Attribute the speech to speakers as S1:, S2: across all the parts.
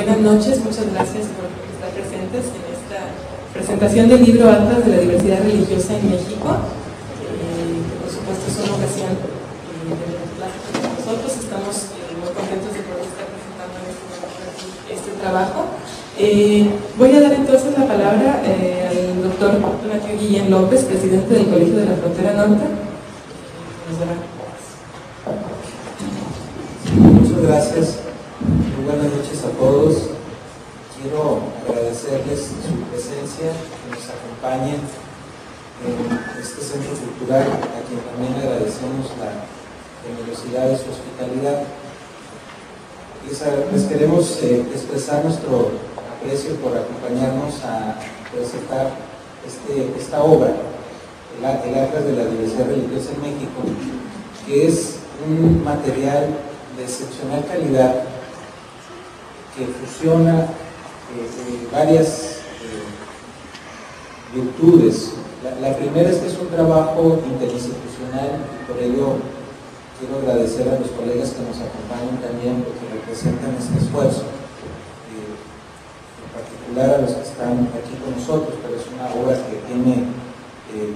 S1: buenas noches, muchas gracias por estar presentes en esta presentación del libro Atlas de la Diversidad Religiosa en México, que por supuesto es una ocasión de plática con nosotros. Estamos muy contentos de poder estar presentando este trabajo. Voy a dar entonces la palabra al doctor Donatio Guillén López, presidente del Colegio de la Frontera Norte.
S2: Muchas gracias. Muy buenas noches a todos. Quiero agradecerles su presencia, que nos acompañen en este centro cultural, a quien también agradecemos la generosidad de su hospitalidad. Les queremos expresar nuestro aprecio por acompañarnos a presentar esta obra, el Atlas de la Diversidad Religiosa en México, que es un material de excepcional calidad que fusiona varias virtudes. La primera es que es un trabajo interinstitucional, y por ello quiero agradecer a los colegas que nos acompañan también porque representan este esfuerzo, en particular a los que están aquí con nosotros, pero es una obra que tiene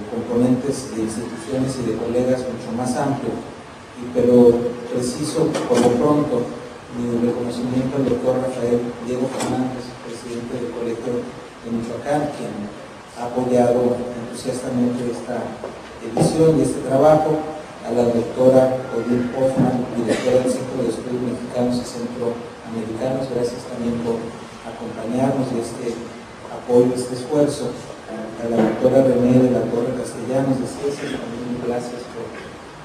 S2: componentes de instituciones y de colegas mucho más amplio, pero preciso por lo pronto mi reconocimiento al doctor Rafael Diego Fernández, presidente del Colegio de Michoacán, quien ha apoyado entusiastamente esta edición y este trabajo, a la doctora Odile Hoffman, directora del Centro de Estudios Mexicanos y Centroamericanos, gracias también por acompañarnos de este apoyo, este esfuerzo, a la doctora René de la Torre Castellanos de CIESA, también gracias por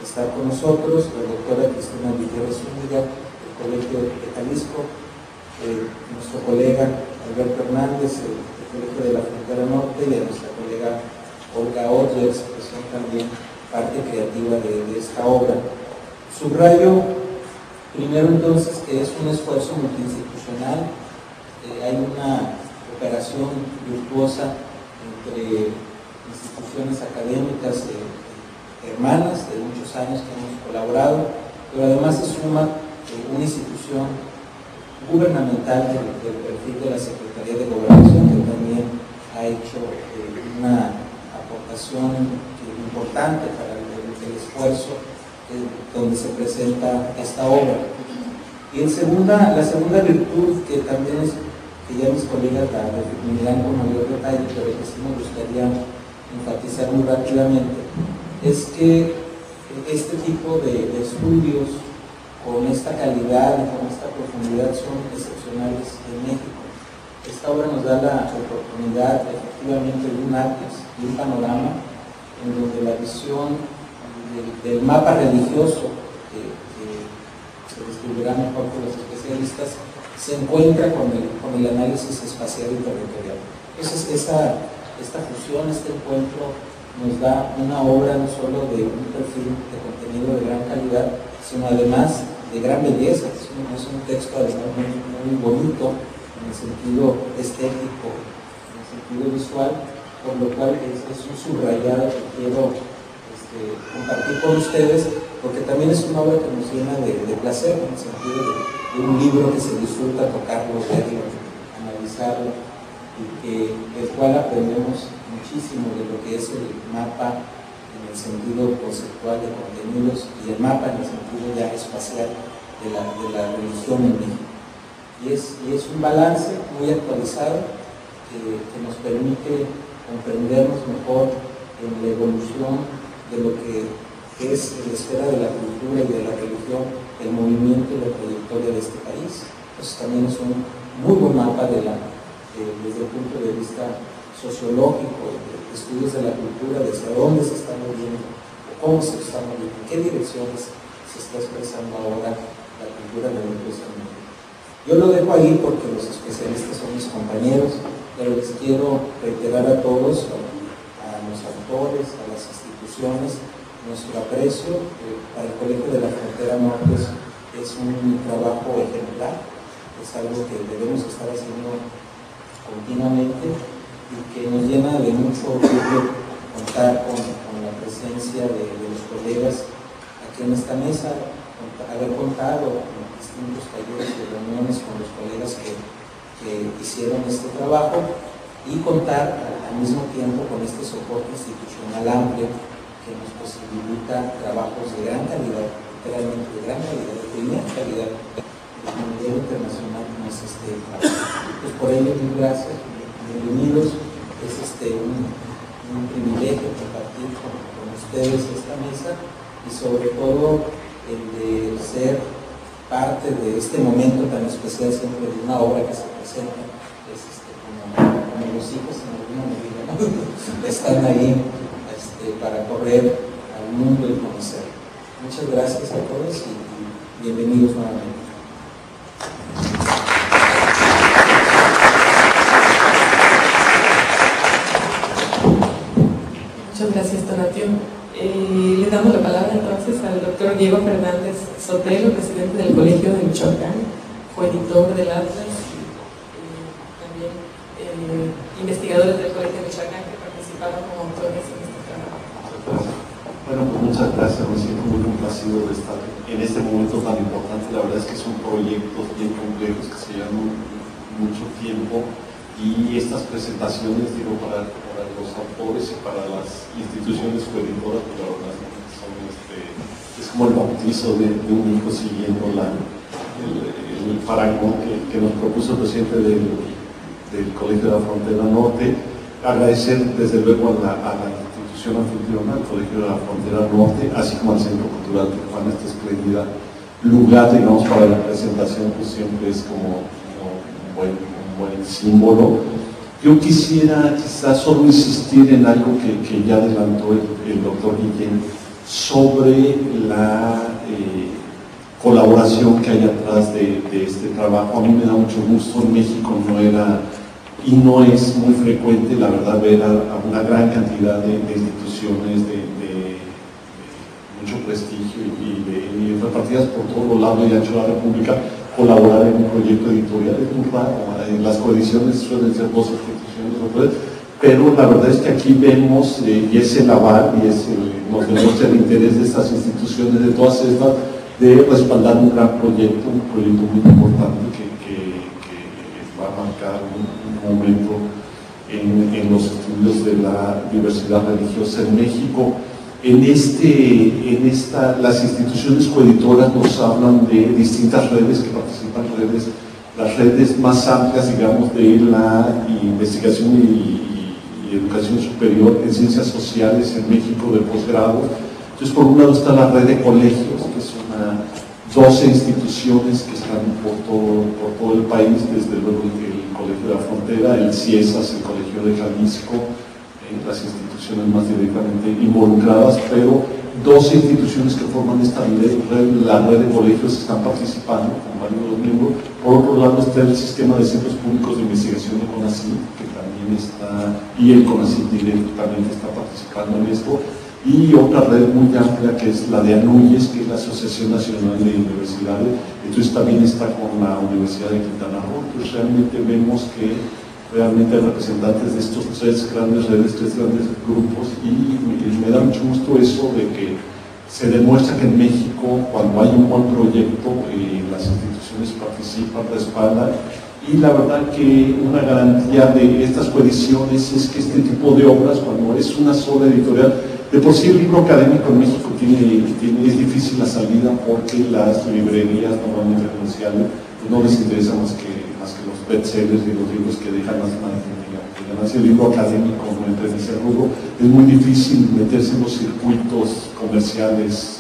S2: estar con nosotros, la doctora Cristina Villegas Zúñiga, del Colegio de Jalisco, nuestro colega Alberto Hernández, del Colegio de la Frontera Norte, y a nuestra colega Olga Odgers, que son también parte creativa de esta obra. Subrayo primero entonces que es un esfuerzo multiinstitucional, hay una operación virtuosa entre instituciones académicas hermanas de muchos años que hemos colaborado, pero además se suma una institución gubernamental del perfil de la Secretaría de Gobernación, que también ha hecho una aportación importante para el esfuerzo donde se presenta esta obra. Y la segunda virtud, que también es, que ya mis colegas la definirán con mayor detalle, pero que sí me gustaría enfatizar muy rápidamente, es que este tipo de estudios con esta calidad y con esta profundidad son excepcionales en México. Esta obra nos da la oportunidad efectivamente de un atlas, de un panorama en donde la visión del mapa religioso que se describirá mejor por los especialistas se encuentra con el análisis espacial y territorial. Entonces esta fusión, este encuentro nos da una obra no solo de un perfil de contenido de gran calidad, sino además de gran belleza. Es un texto además muy bonito en el sentido estético, en el sentido visual, por lo cual es un subrayado que quiero compartir con ustedes, porque también es una obra que nos llena de placer, en el sentido de un libro que se disfruta tocarlo, verlo, analizarlo, y del cual aprendemos muchísimo de lo que es el mapa en el sentido conceptual de contenidos y el mapa en el sentido ya espacial de la religión en México. Y es un balance muy actualizado que nos permite comprendernos mejor en la evolución de lo que es la esfera de la cultura y de la religión, el movimiento y la trayectoria de este país. Entonces también es un muy buen mapa desde el punto de vista sociológico, de estudios de la cultura, de hacia dónde se está moviendo, cómo se está moviendo, en qué direcciones se está expresando ahora la cultura religiosa en México. Yo lo dejo ahí porque los especialistas son mis compañeros, pero les quiero reiterar a todos, a los autores, a las instituciones, nuestro aprecio. Para el Colegio de la Frontera Norte es un trabajo ejemplar, es algo que debemos estar haciendo continuamente y que nos llena de mucho orgullo contar con la presencia de los colegas aquí en esta mesa, haber contado en distintos talleres y reuniones con los colegas que que hicieron este trabajo y contar al mismo tiempo con este soporte institucional amplio que nos posibilita trabajos de gran calidad, realmente de gran calidad, de primera calidad, de nivel internacional como es este trabajo. Pues por ello, mil gracias, bienvenidos. Es un privilegio compartir con ustedes esta mesa y sobre todo el de ser parte de este momento tan especial siempre de una obra que se presenta, es como los hijos en alguna medida, ¿no? Están ahí para correr al mundo y conocer. Muchas gracias a todos y bienvenidos nuevamente.
S1: Muchas gracias, Donatio. Le damos la palabra entonces al doctor Diego Fernández Sotelo, presidente del Colegio de Michoacán, fue editor del Atlas y también investigadores del Colegio de Michoacán que participaron como autores en este trabajo.
S3: Bueno, pues muchas gracias, me siento muy complacido de estar en este momento tan importante. La verdad es que son proyectos bien complejos que se llevan mucho tiempo y estas presentaciones, digo, para los autores y para las instituciones coeditoras, pues la verdad son es como el bautizo de un hijo siguiendo el parangón que nos propuso el presidente del Colegio de la Frontera Norte. Agradecer desde luego a la institución anfitriona, al Colegio de la Frontera Norte, así como al Centro Cultural Tijuana, esta espléndida lugar, digamos, para la presentación, pues siempre es como un buen símbolo. Yo quisiera quizás solo insistir en algo que ya adelantó el doctor Guillén sobre la colaboración que hay atrás de este trabajo. A mí me da mucho gusto. En México no era y no es muy frecuente, la verdad, ver a una gran cantidad de instituciones de mucho prestigio y repartidas por todos los lados y ancho de la República colaborar en un proyecto editorial. Es muy raro. Las coediciones suelen ser dos instituciones, pero la verdad es que aquí vemos, y es el aval y nos demuestra el interés de estas instituciones, de todas estas, de respaldar un gran proyecto, muy importante que va a marcar un momento en los estudios de la diversidad religiosa en México. Las instituciones coeditoras nos hablan de distintas redes que participan, las redes más amplias, digamos, de la investigación y educación superior en ciencias sociales en México de posgrado. Entonces, por un lado está la red de colegios, que son 12 instituciones que están por todo el país, desde luego el Colegio de la Frontera, el CIESAS, el Colegio de Jalisco, las instituciones más directamente involucradas, pero 12 instituciones que forman esta red, la red de colegios están participando con varios de los miembros. Por otro lado está el sistema de centros públicos de investigación de CONACYT, que también está, y el CONACYT directamente está participando en esto, y otra red muy amplia que es la de ANUYES, que es la Asociación Nacional de Universidades. Entonces también está con la Universidad de Quintana Roo. Entonces realmente vemos que realmente hay representantes de estos tres grandes redes, tres grandes grupos, y me da mucho gusto eso de que se demuestra que en México, cuando hay un buen proyecto, las instituciones participan, respaldan, y la verdad que una garantía de estas coediciones es que este tipo de obras, cuando es una sola editorial, de por sí el libro académico en México es difícil la salida porque las librerías normalmente comerciales no les interesa más que los bestsellers y los libros que dejan más ganancia. El libro académico no entra en ese rubro, es muy difícil meterse en los circuitos comerciales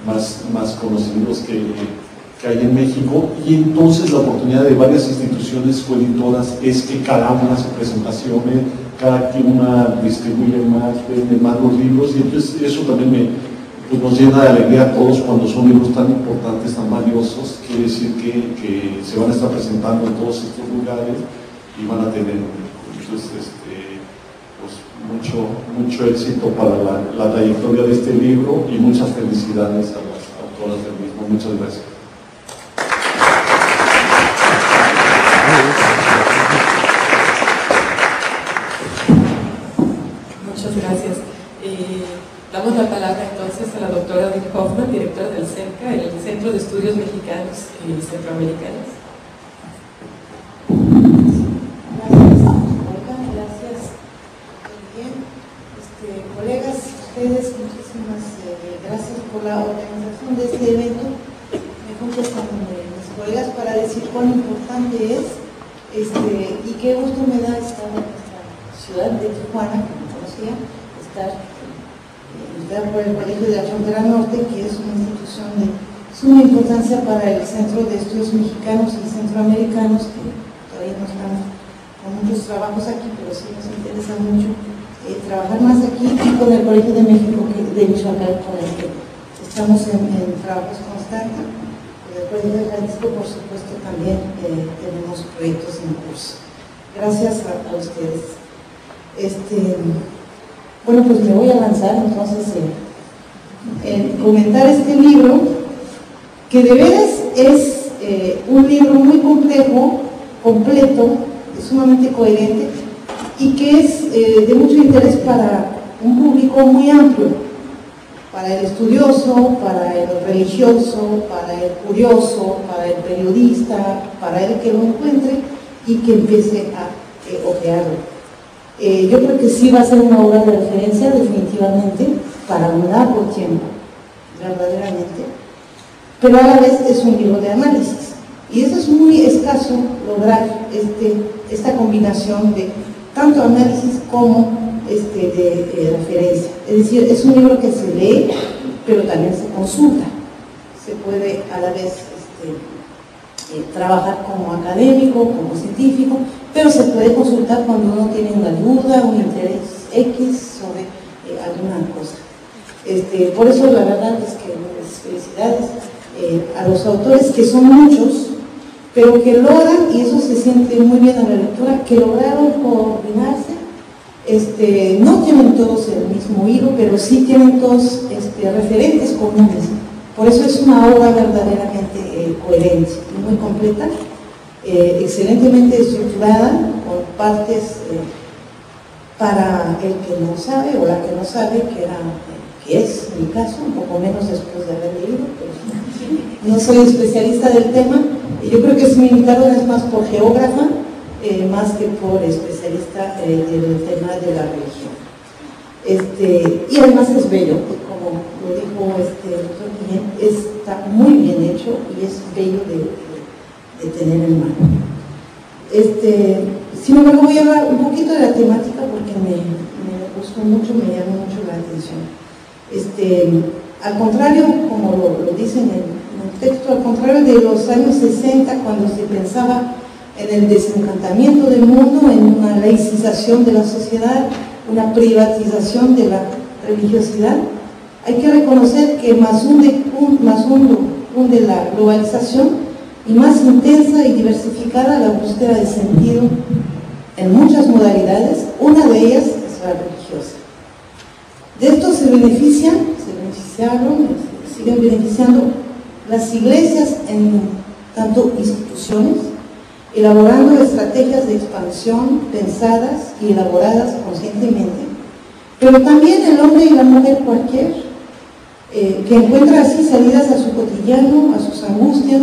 S3: más conocidos que hay en México, y entonces la oportunidad de varias instituciones coeditoras es que cada una hace presentaciones, cada una distribuye más, vende más los libros, y entonces eso también nos llena de alegría a todos cuando son libros tan importantes, tan valiosos. Quiere decir que se van a estar presentando en todos estos lugares y van a tener pues mucho éxito para la trayectoria de este libro, y muchas felicidades a las autoras del mismo. Muchas gracias.
S1: Muchas gracias. Damos la palabra entonces a la doctora Odile Hoffman, directora del CENCA, el Centro de Estudios Mexicanos y Centroamericanos.
S4: ustedes, muchísimas gracias por la organización de este evento. Me junto con mis colegas para decir cuán importante es y qué gusto me da estar en nuestra ciudad de Tijuana, que no conocía, estar por el Colegio de la Frontera Norte, que es una institución de suma importancia para el Centro de Estudios Mexicanos y Centroamericanos, que todavía no estamos con muchos trabajos aquí, pero sí nos interesa mucho trabajar más aquí, y con el Colegio de México, de Michoacán, con el que estamos en trabajos constantes. Con el Colegio de Jalisco, por supuesto, también tenemos proyectos en curso. Gracias a ustedes. Bueno, pues me voy a lanzar entonces en comentar este libro, que de veras es un libro muy complejo, completo, sumamente coherente, y que es de mucho interés para un público muy amplio, para el estudioso, para el religioso, para el curioso, para el periodista, para el que lo encuentre y que empiece a ojearlo. Yo creo que sí va a ser una obra de referencia, definitivamente, para un largo tiempo, verdaderamente, pero a la vez es un libro de análisis, y eso es muy escaso lograr esta combinación de tanto análisis como de referencia. Es decir, es un libro que se lee, pero también se consulta. Se puede a la vez trabajar como académico, como científico, pero se puede consultar cuando uno tiene una duda, un interés X sobre alguna cosa. Por eso la verdad es que mis felicidades a los autores, que son muchos, pero que logran, y eso se siente muy bien en la lectura, que lograron coordinarse. No tienen todos el mismo hilo, pero sí tienen todos referentes comunes. Por eso es una obra verdaderamente coherente y muy completa, excelentemente estructurada, con partes para el que no sabe o la que no sabe, que es mi caso, un poco menos después de haber leído, pero no soy especialista del tema. Yo creo que si me invitaron es más por geógrafa, más que por especialista del tema de la religión. Y además es bello, como lo dijo el doctor Guillén, está muy bien hecho y es bello de tener en mano. Sin embargo, voy a hablar un poquito de la temática porque me gustó mucho, me llamó mucho la atención. Al contrario, como lo dicen en el texto, al contrario de los años 60, cuando se pensaba en el desencantamiento del mundo, en una laicización de la sociedad, una privatización de la religiosidad, hay que reconocer que más hunde la globalización, y más intensa y diversificada la búsqueda de sentido en muchas modalidades. Una de ellas es la religiosa. De esto se siguen beneficiando las iglesias en tanto instituciones, elaborando estrategias de expansión pensadas y elaboradas conscientemente, pero también el hombre y la mujer cualquier, que encuentra así salidas a su cotidiano, a sus angustias,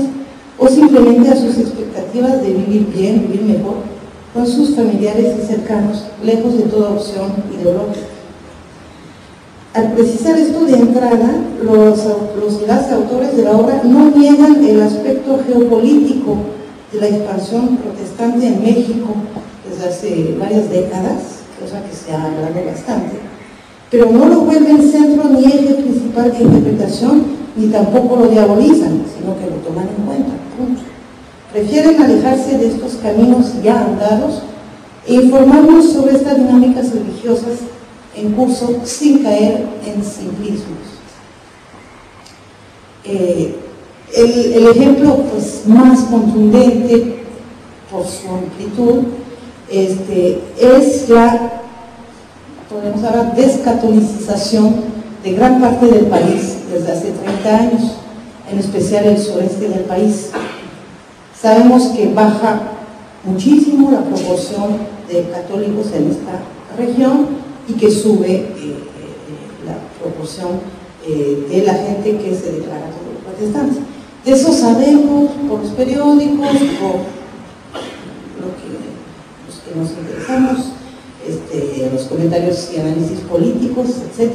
S4: o simplemente a sus expectativas de vivir bien, vivir mejor, con sus familiares y cercanos, lejos de toda opción ideológica. Al precisar esto de entrada, los y las autores de la obra no niegan el aspecto geopolítico de la expansión protestante en México desde hace varias décadas, cosa que se ha hablado bastante, pero no lo vuelven centro ni eje principal de interpretación, ni tampoco lo diabolizan, sino que lo toman en cuenta, punto. Prefieren alejarse de estos caminos ya andados e informarnos sobre estas dinámicas religiosas en curso sin caer en simplismos. El ejemplo pues, más contundente por su amplitud es la, podemos hablar, descatolicización de gran parte del país desde hace 30 años, en especial el sureste del país. Sabemos que baja muchísimo la proporción de católicos en esta región y que sube la proporción de la gente que se declara protestante. De eso sabemos por los periódicos, por los que nos interesamos, los comentarios y análisis políticos, etc.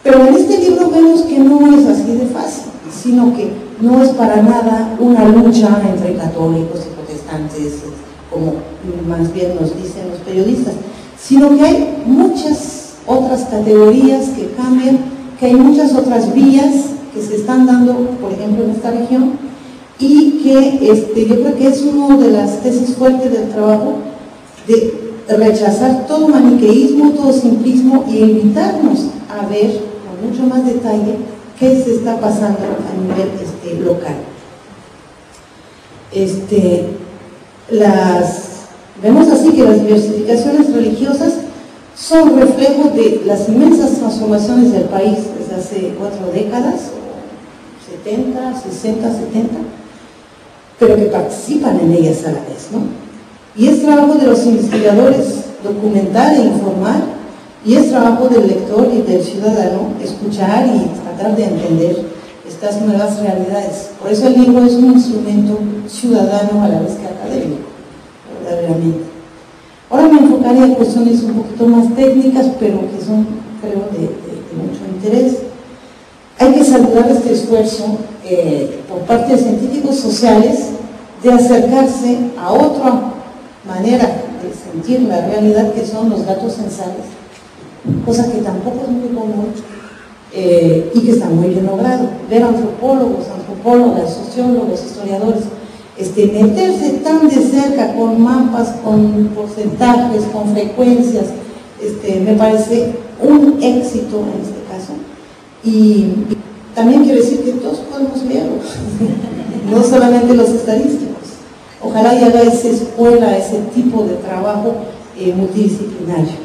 S4: Pero en este libro vemos que no es así de fácil, sino que no es para nada una lucha entre católicos y protestantes, como más bien nos dicen los periodistas, sino que hay muchas otras categorías que cambian, que hay muchas otras vías que se están dando, por ejemplo, en esta región, y que yo creo que es una de las tesis fuertes del trabajo, de rechazar todo maniqueísmo, todo simplismo y invitarnos a ver con mucho más detalle qué se está pasando a nivel local. Vemos así que las diversificaciones religiosas son reflejo de las inmensas transformaciones del país desde hace 4 décadas, 70, 60, 70, pero que participan en ellas a la vez, ¿no? Y es trabajo de los investigadores documentar e informar, y es trabajo del lector y del ciudadano escuchar y tratar de entender estas nuevas realidades. Por eso el libro es un instrumento ciudadano a la vez que académico, verdaderamente. Ahora me enfocaré en cuestiones un poquito más técnicas, pero que son, creo, de mucho interés. Hay que saludar este esfuerzo por parte de científicos sociales de acercarse a otra manera de sentir la realidad, que son los datos censales, cosa que tampoco es muy común y que está muy bien logrado. Ver antropólogos, antropólogas, sociólogos, historiadores, meterse tan de cerca con mapas, con porcentajes, con frecuencias, me parece un éxito en este caso. Y también quiero decir que todos podemos leerlo, no solamente los estadísticos. Ojalá y haga esa escuela, ese tipo de trabajo multidisciplinario.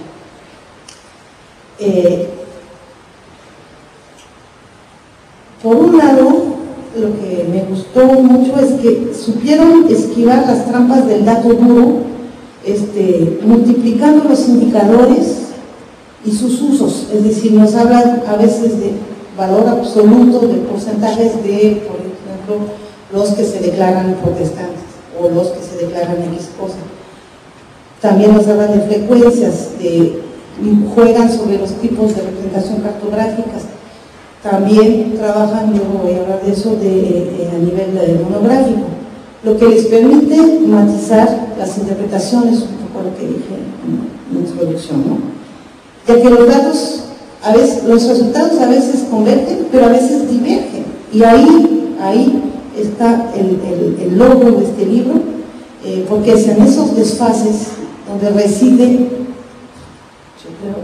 S4: Por un lado, lo que me gustó mucho es que supieron esquivar las trampas del dato duro, multiplicando los indicadores y sus usos. Es decir, nos hablan a veces de valor absoluto, de porcentajes de, por ejemplo, los que se declaran protestantes o los que se declaran X cosa. También nos hablan de frecuencias, juegan sobre los tipos de representación cartográficas. También trabajan, yo voy a hablar de eso, a nivel monográfico, lo que les permite matizar las interpretaciones, un poco lo que dije en la introducción, ¿no? Ya que los datos, a veces, los resultados a veces convergen, pero a veces divergen, y ahí está el logro de este libro, porque es en esos desfases donde reside, yo creo,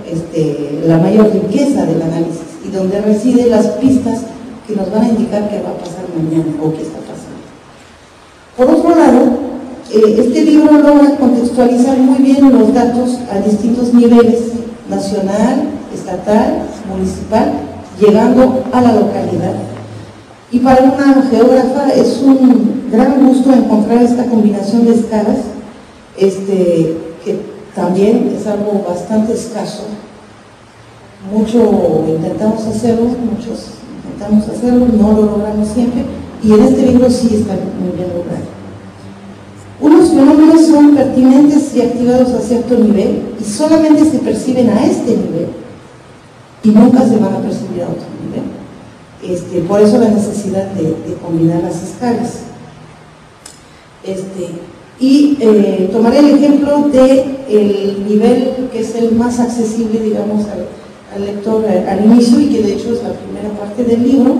S4: la mayor riqueza del análisis, y donde residen las pistas que nos van a indicar qué va a pasar mañana o qué está pasando. Por otro lado, este libro logra contextualizar muy bien los datos a distintos niveles, nacional, estatal, municipal, llegando a la localidad. Y para una geógrafa es un gran gusto encontrar esta combinación de escalas, que también es algo bastante escaso. Muchos intentamos hacerlo, no lo logramos siempre, y en este libro sí está muy bien logrado. Unos fenómenos son pertinentes y activados a cierto nivel y solamente se perciben a este nivel y nunca se van a percibir a otro nivel. Por eso la necesidad de combinar las escalas. Tomaré el ejemplo del nivel que es el más accesible, digamos, al lector al inicio, y que de hecho es la primera parte del libro,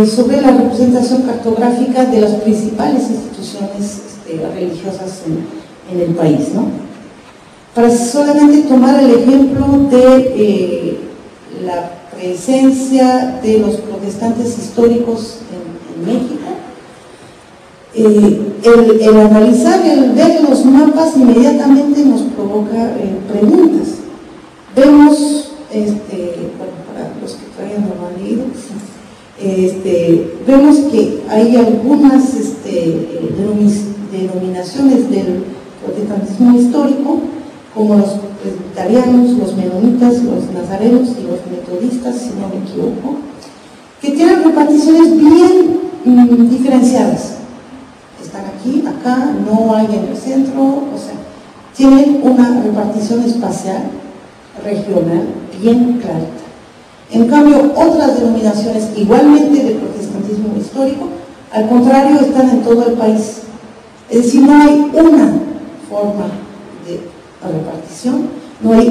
S4: sobre la representación cartográfica de las principales instituciones religiosas en el país, ¿no? Para solamente tomar el ejemplo de la presencia de los protestantes históricos en México, el analizar, el ver los mapas inmediatamente nos provoca preguntas. Vemos, bueno, para los que todavía no lo han leído, vemos que hay algunas denominaciones del protestantismo histórico, como los presbiterianos, los menonitas, los nazarenos y los metodistas, si no me equivoco, que tienen reparticiones bien diferenciadas. Están aquí, acá, no hay en el centro, o sea, tienen una repartición espacial, regional, bien clara. En cambio, otras denominaciones igualmente de protestantismo histórico, al contrario, están en todo el país. Es decir, no hay una forma de repartición, no hay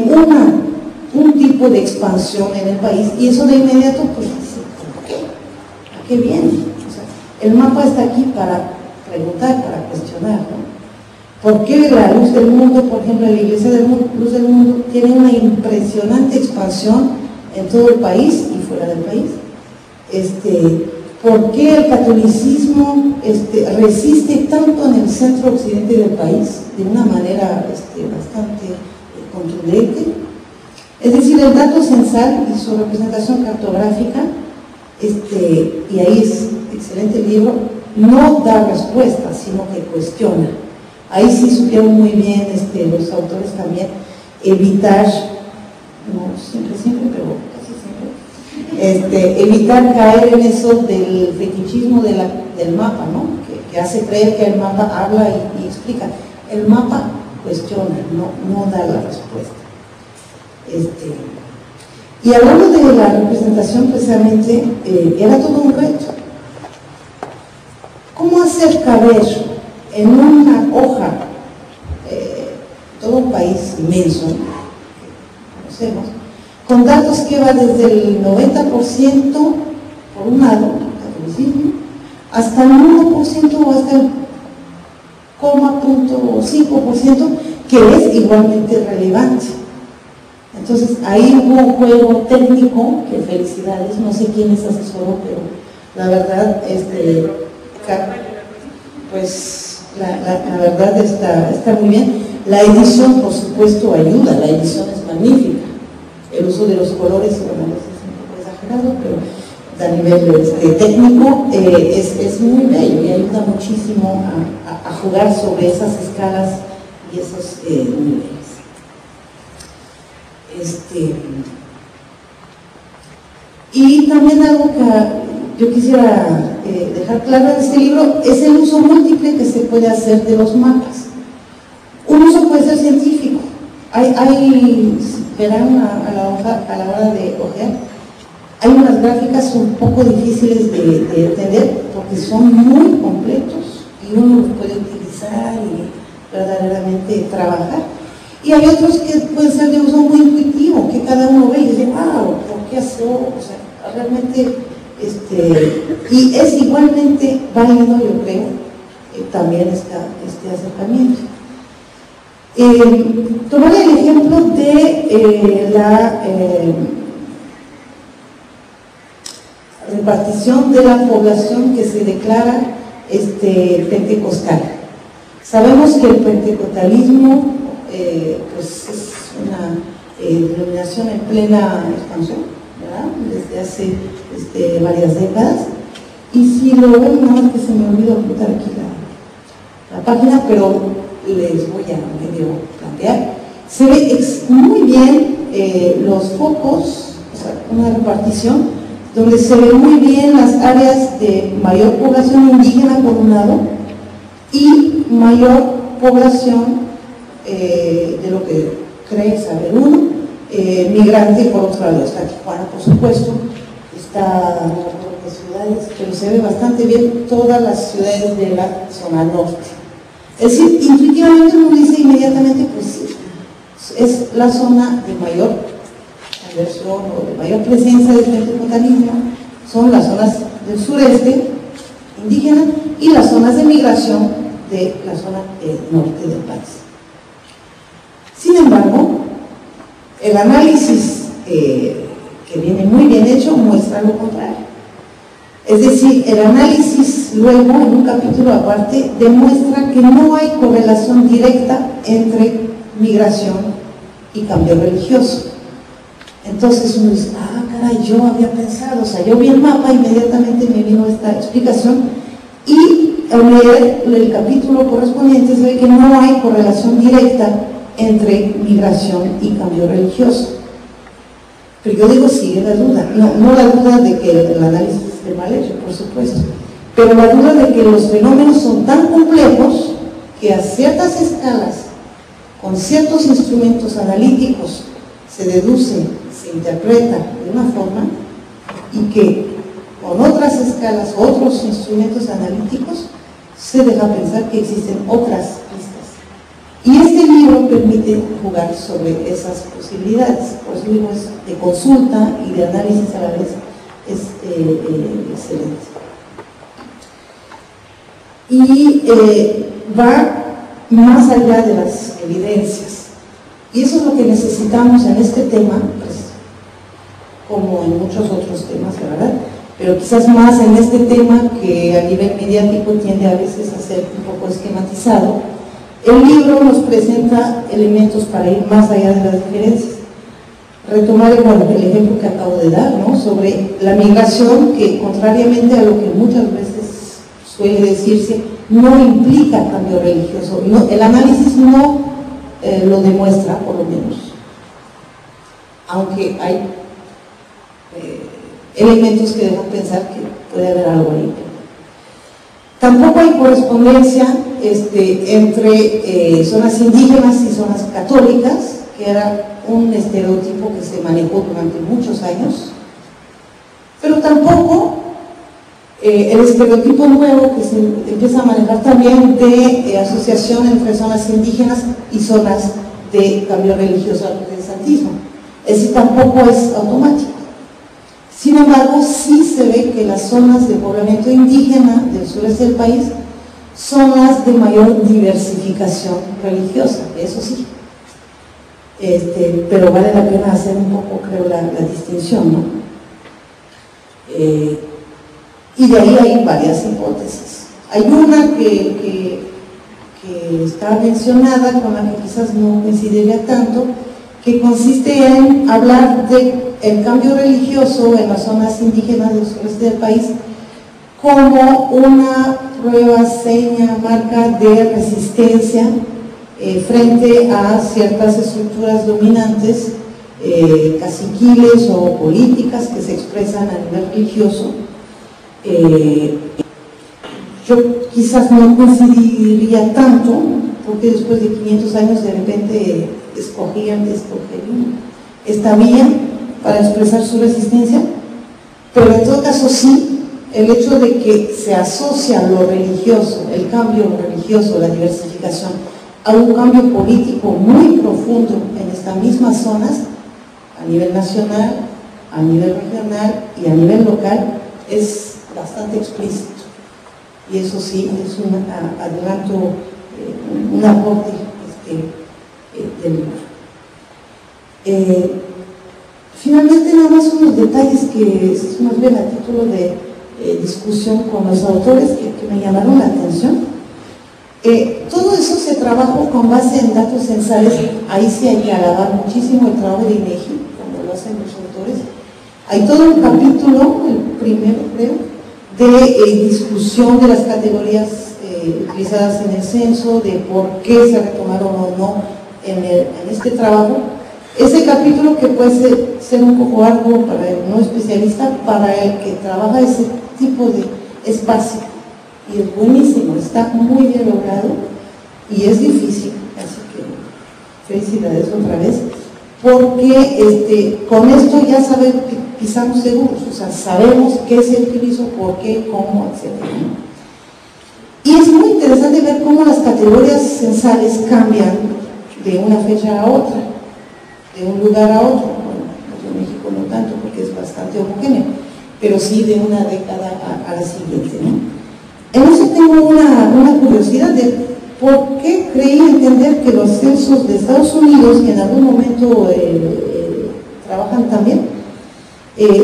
S4: un tipo de expansión en el país, y eso de inmediato, pues, ¿por qué? ¿A qué viene? O sea, el mapa está aquí para preguntar, para cuestionar, ¿no? ¿Por qué la Luz del Mundo, por ejemplo, la Iglesia de Luz del Mundo tiene una impresionante expansión en todo el país y fuera del país? ¿Por qué el catolicismo resiste tanto en el centro occidente del país de una manera bastante contundente? Es decir, el dato censal y su representación cartográfica, y ahí es excelente el libro, no da respuesta, sino que cuestiona. Ahí sí supieron muy bien los autores también evitar, no siempre, pero casi siempre, evitar caer en eso del fetichismo del mapa, ¿no? Que hace creer que el mapa habla y explica. El mapa cuestiona, no da la respuesta. Y hablando de la representación, precisamente, era todo un reto. ¿Cómo hacer caber en una hoja todo un país inmenso, que conocemos, con datos que va desde el 90%, por un lado, catolicismo, hasta el 1% o hasta el 0,5%, que es igualmente relevante? Entonces, ahí hubo un juego técnico, que felicidades, no sé quién es asesoró, pero la verdad, pues la verdad está muy bien. La edición, por supuesto, ayuda, la edición es magnífica. El uso de los colores, bueno, es un poco exagerado, pero a nivel técnico es muy bello y ayuda muchísimo a jugar sobre esas escalas y esos niveles. Y también algo que yo quisiera dejar claro en este libro es el uso múltiple que se puede hacer de los mapas. Un uso puede ser científico. Verán a la hora de ojear, hay unas gráficas un poco difíciles de entender porque son muy completos y uno los puede utilizar y verdaderamente trabajar. Y hay otros que pueden ser de uso muy intuitivo, que cada uno ve y dice, wow, ¿por qué hacerlo? O sea, realmente, y es igualmente válido, yo creo, también este acercamiento. Tomaré el ejemplo de la repartición de la población que se declara pentecostal. Sabemos que el pentecostalismo pues es una denominación en plena expansión, ¿verdad? Desde hace varias décadas. Y si lo ven, nada más que se me olvidó apuntar aquí la página, pero les voy a medio plantear. Se ve muy bien los focos, o sea, una repartición donde se ve muy bien las áreas de mayor población indígena por un lado y mayor población de lo que cree saber uno, migrante por otro lado. Está Tijuana, por supuesto, está no recuerdo qué ciudades, pero se ve bastante bien todas las ciudades de la zona norte. Es decir, intuitivamente uno dice inmediatamente, pues sí, es la zona de mayor conversión o de mayor presencia del pentecostalismo, son las zonas del sureste indígena y las zonas de migración de la zona norte del país. Sin embargo, el análisis que viene muy bien hecho muestra lo contrario. Es decir, el análisis luego, en un capítulo aparte, demuestra que no hay correlación directa entre migración y cambio religioso. Entonces uno dice, caray, yo había pensado, o sea, yo vi el mapa, inmediatamente me vino esta explicación, y al leer el capítulo correspondiente se ve que no hay correlación directa entre migración y cambio religioso. Pero yo digo, sigue la duda, no la duda de que el análisis esté mal hecho, por supuesto, pero la duda de que los fenómenos son tan complejos que a ciertas escalas, con ciertos instrumentos analíticos, se deduce, se interpreta de una forma y que con otras escalas, otros instrumentos analíticos, se deja pensar que existen otras pistas. Y este libro permite jugar sobre esas posibilidades. Por eso digo, es de consulta y de análisis a la vez, es excelente. Y va más allá de las evidencias. Y eso es lo que necesitamos en este tema, pues, como en muchos otros temas, ¿verdad? Pero quizás más en este tema que a nivel mediático tiende a veces a ser un poco esquematizado. El libro nos presenta elementos para ir más allá de las diferencias. Retomar el ejemplo que acabo de dar, ¿no? Sobre la migración, que contrariamente a lo que muchas veces suele decirse, no implica cambio religioso. No, el análisis no lo demuestra, por lo menos, aunque hay elementos que dejan pensar que puede haber algo ahí. Tampoco hay correspondencia entre zonas indígenas y zonas católicas, que era un estereotipo que se manejó durante muchos años, pero tampoco el estereotipo nuevo que se empieza a manejar también de asociación entre zonas indígenas y zonas de cambio religioso al protestantismo. Es decir, tampoco es automático. Sin embargo, sí se ve que las zonas de poblamiento indígena del sureste del país son las de mayor diversificación religiosa, eso sí. Pero vale la pena hacer un poco, creo, la distinción, ¿no? Y de ahí hay varias hipótesis. Hay una que está mencionada, con la que quizás no coincidiría tanto, que consiste en hablar del cambio religioso en las zonas indígenas del sureste del país como una prueba, seña, marca de resistencia frente a ciertas estructuras dominantes, caciquiles o políticas que se expresan a nivel religioso. Yo quizás no coincidiría tanto, porque después de 500 años de repente escogieron esta vía para expresar su resistencia, pero en todo caso sí, el hecho de que se asocia lo religioso, el cambio religioso, la diversificación, a un cambio político muy profundo en estas mismas zonas, a nivel nacional, a nivel regional y a nivel local, es bastante explícito. Y eso sí, es un adelanto, un aporte del libro. Finalmente, nada más unos detalles que es más bien a título de discusión con los autores que me llamaron la atención. Todo eso se trabajó con base en datos censales. Ahí sí hay que alabar muchísimo el trabajo de INEGI, como lo hacen los autores. Hay todo un capítulo, el primero creo, de discusión de las categorías utilizadas en el censo, de por qué se retomaron o no en este trabajo. Ese capítulo, que puede ser un poco arduo para el no especialista, para el que trabaja ese tipo de, es básico y es buenísimo, está muy bien logrado y es difícil, así que felicidades otra vez, porque con esto ya sabemos que pisamos seguros, o sea, sabemos qué se utilizó, por qué, cómo, etc. Y es muy interesante ver cómo las categorías censales cambian de una fecha a otra, de un lugar a otro. Bueno, en México no tanto, porque es bastante homogéneo, pero sí de una década a la siguiente, ¿no? En eso tengo una curiosidad de por qué creí entender que los censos de Estados Unidos, que en algún momento trabajan también,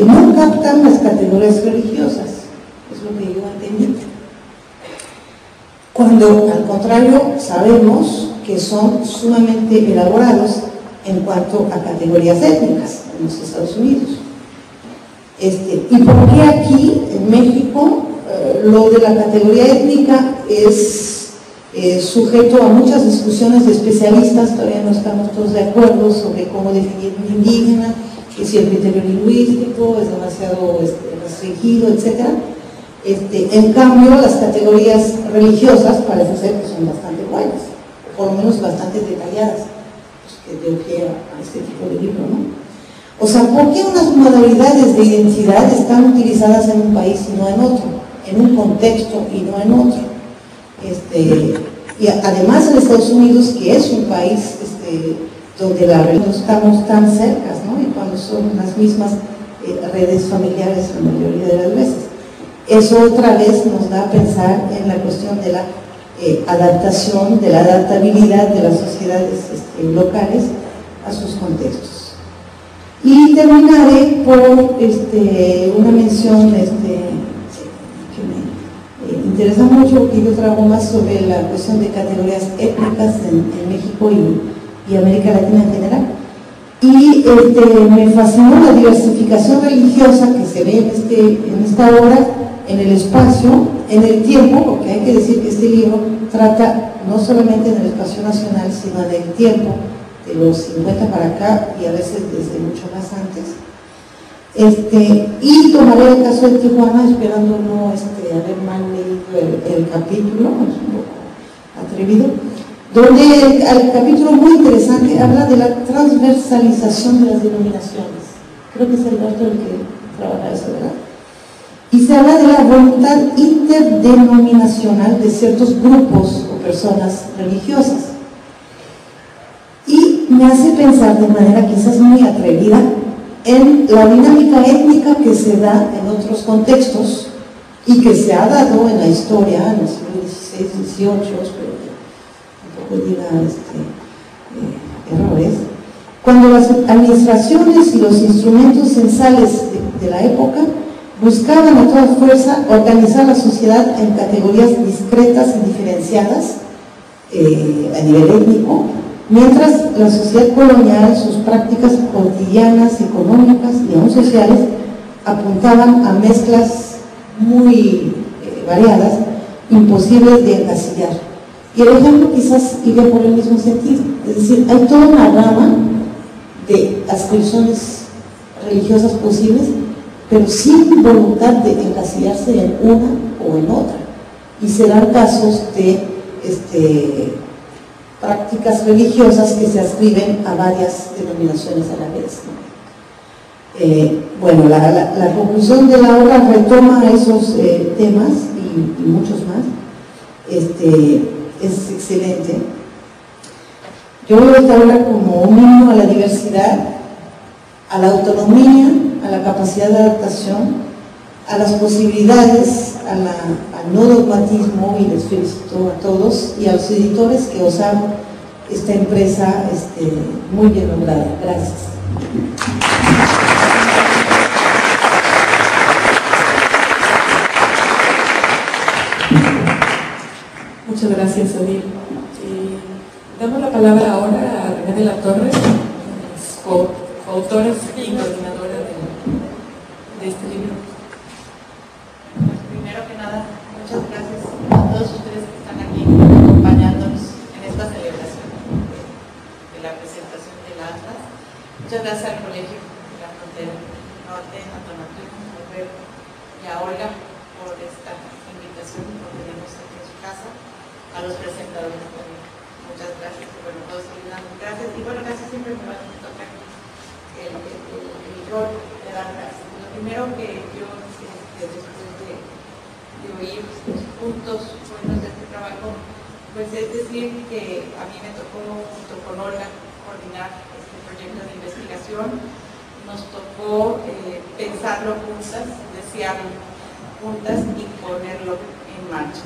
S4: no captan las categorías religiosas, es lo que yo entendí. Cuando, al contrario, sabemos que son sumamente elaborados en cuanto a categorías étnicas en los Estados Unidos. ¿Y por qué aquí, en México, lo de la categoría étnica es sujeto a muchas discusiones de especialistas? Todavía no estamos todos de acuerdo sobre cómo definir un indígena, que si el criterio lingüístico es demasiado restringido, etc. En cambio, las categorías religiosas parece ser que son bastante buenas, por lo menos bastante detalladas. dio pie a este tipo de libro, ¿no? O sea, ¿por qué unas modalidades de identidad están utilizadas en un país y no en otro? En un contexto y no en otro. Y además en Estados Unidos, que es un país donde no estamos tan cercas, ¿no? Y cuando son las mismas redes familiares la mayoría de las veces. Eso otra vez nos da a pensar en la cuestión de la adaptación, de la adaptabilidad de las sociedades locales a sus contextos. Y terminaré por una mención que me interesa mucho, porque yo trabajo más sobre la cuestión de categorías étnicas en México y América Latina en general. Y me fascinó la diversificación religiosa que se ve en esta obra, en el espacio, en el tiempo, porque hay que decir que este libro trata no solamente en el espacio nacional, sino en el tiempo, de los 50 para acá y a veces desde mucho más antes. Y tomaré el caso de Tijuana, esperando no haber mal leído el capítulo, es un poco atrevido, donde el capítulo muy interesante habla de la transversalización de las denominaciones. Creo que es Alberto el que trabaja eso, ¿verdad? Y se habla de la voluntad interdenominacional de ciertos grupos o personas religiosas. Y me hace pensar de manera quizás muy atrevida en la dinámica étnica que se da en otros contextos y que se ha dado en la historia, en el siglo XVI, XVIII, pero tampoco diga errores, cuando las administraciones y los instrumentos censales de la época buscaban a toda fuerza organizar la sociedad en categorías discretas y diferenciadas a nivel étnico, mientras la sociedad colonial, sus prácticas cotidianas, económicas y aún sociales apuntaban a mezclas muy variadas, imposibles de encasillar. Y el ejemplo quizás iría por el mismo sentido, es decir, hay toda una rama de adscripciones religiosas posibles, pero sin voluntad de encasillarse en una o en otra. Y se dan casos de prácticas religiosas que se adscriben a varias denominaciones a la vez, ¿no? Bueno, la conclusión de la obra retoma esos temas y muchos más. Es excelente. Yo veo esta obra como un himno a la diversidad, a la autonomía, a la capacidad de adaptación, a las posibilidades, al no dogmatismo, y les felicito a todos y a los editores que osaron esta empresa muy bien lograda. Gracias.
S1: Muchas gracias, Odil. Damos la palabra ahora a René de la Torre, coautora y coordinadora de este libro.
S5: Primero que nada, muchas gracias a todos ustedes que están aquí acompañándonos en esta celebración de la presentación del Atlas. Muchas gracias al Colegio de la Frontera Norte, a Tonatiuh, a Roberto y a Olga por esta invitación por tenernos aquí en su casa, a los presentadores también. Muchas gracias, y bueno, todos olvidando. Gracias, y bueno, casi siempre me va a tocar el rol de dar gracias. Lo primero que yo, después de oír los puntos buenos de este trabajo, pues es decir que a mí me tocó, junto con Olga, coordinar este proyecto de investigación. Nos tocó pensarlo juntas, desearlo juntas y ponerlo en marcha.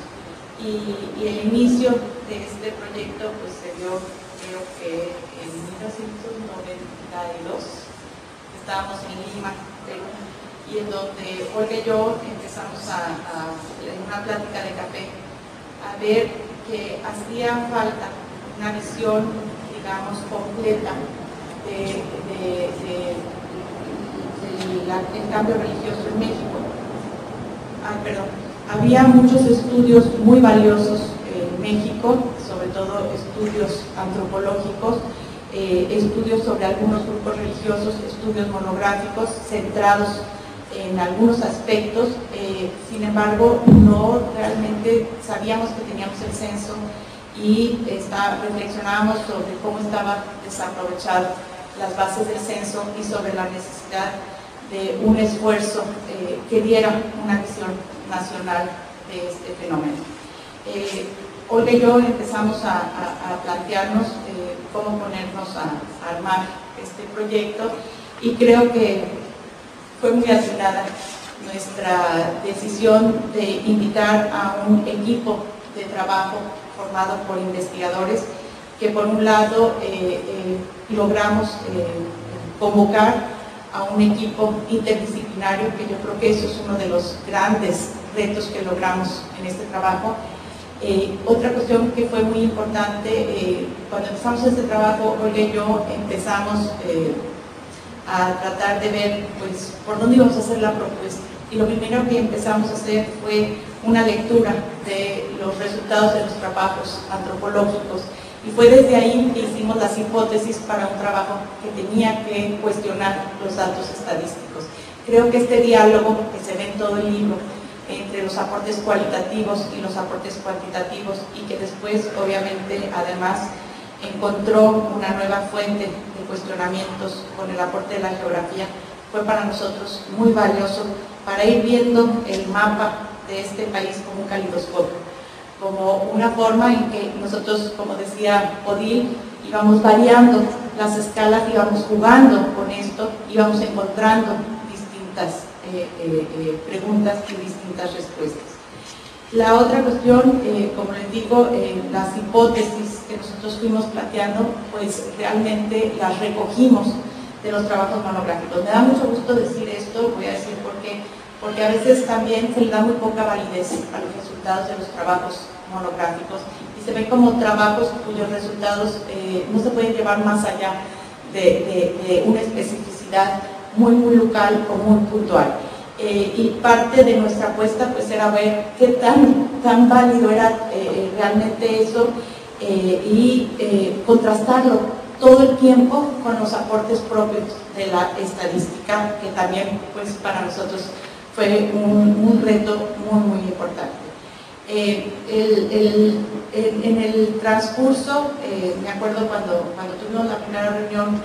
S5: Y el inicio de este proyecto pues se dio, creo que en 1992, estábamos en Lima, Perú, y en donde Olga y yo empezamos en una plática de café a ver que hacía falta una visión, digamos, completa del cambio religioso en México. Había muchos estudios muy valiosos en México, sobre todo estudios antropológicos, estudios sobre algunos grupos religiosos, estudios monográficos centrados en algunos aspectos, sin embargo no realmente sabíamos que teníamos el censo y reflexionábamos sobre cómo estaban desaprovechadas las bases del censo y sobre la necesidad de un esfuerzo que diera una visión nacional de este fenómeno. Olga y yo empezamos a plantearnos cómo ponernos a armar este proyecto, y creo que fue muy atinada nuestra decisión de invitar a un equipo de trabajo formado por investigadores que, por un lado, logramos convocar a un equipo interdisciplinario, que yo creo que eso es uno de los grandes retos que logramos en este trabajo. Otra cuestión que fue muy importante, cuando empezamos este trabajo, Olga y yo empezamos a tratar de ver pues, por dónde íbamos a hacer la propuesta. Y lo primero que empezamos a hacer fue una lectura de los resultados de los trabajos antropológicos. Y fue desde ahí que hicimos las hipótesis para un trabajo que tenía que cuestionar los datos estadísticos. Creo que este diálogo que se ve en todo el libro entre los aportes cualitativos y los aportes cuantitativos, y que después, obviamente, además, encontró una nueva fuente de cuestionamientos con el aporte de la geografía, fue para nosotros muy valioso para ir viendo el mapa de este país como un calidoscopio, como una forma en que nosotros, como decía Odile, íbamos variando las escalas, íbamos jugando con esto, íbamos encontrando distintas preguntas y distintas respuestas. La otra cuestión, como les digo, las hipótesis que nosotros fuimos planteando, pues realmente las recogimos de los trabajos monográficos. Me da mucho gusto decir esto, voy a decir por qué, porque a veces también se le da muy poca validez a los resultados de los trabajos monográficos y se ven como trabajos cuyos resultados no se pueden llevar más allá de una especificidad muy local o muy puntual. Y parte de nuestra apuesta pues era ver qué tan válido era realmente eso y contrastarlo todo el tiempo con los aportes propios de la estadística, que también pues para nosotros fue un reto muy importante. En el transcurso, me acuerdo cuando tuvimos la primera reunión,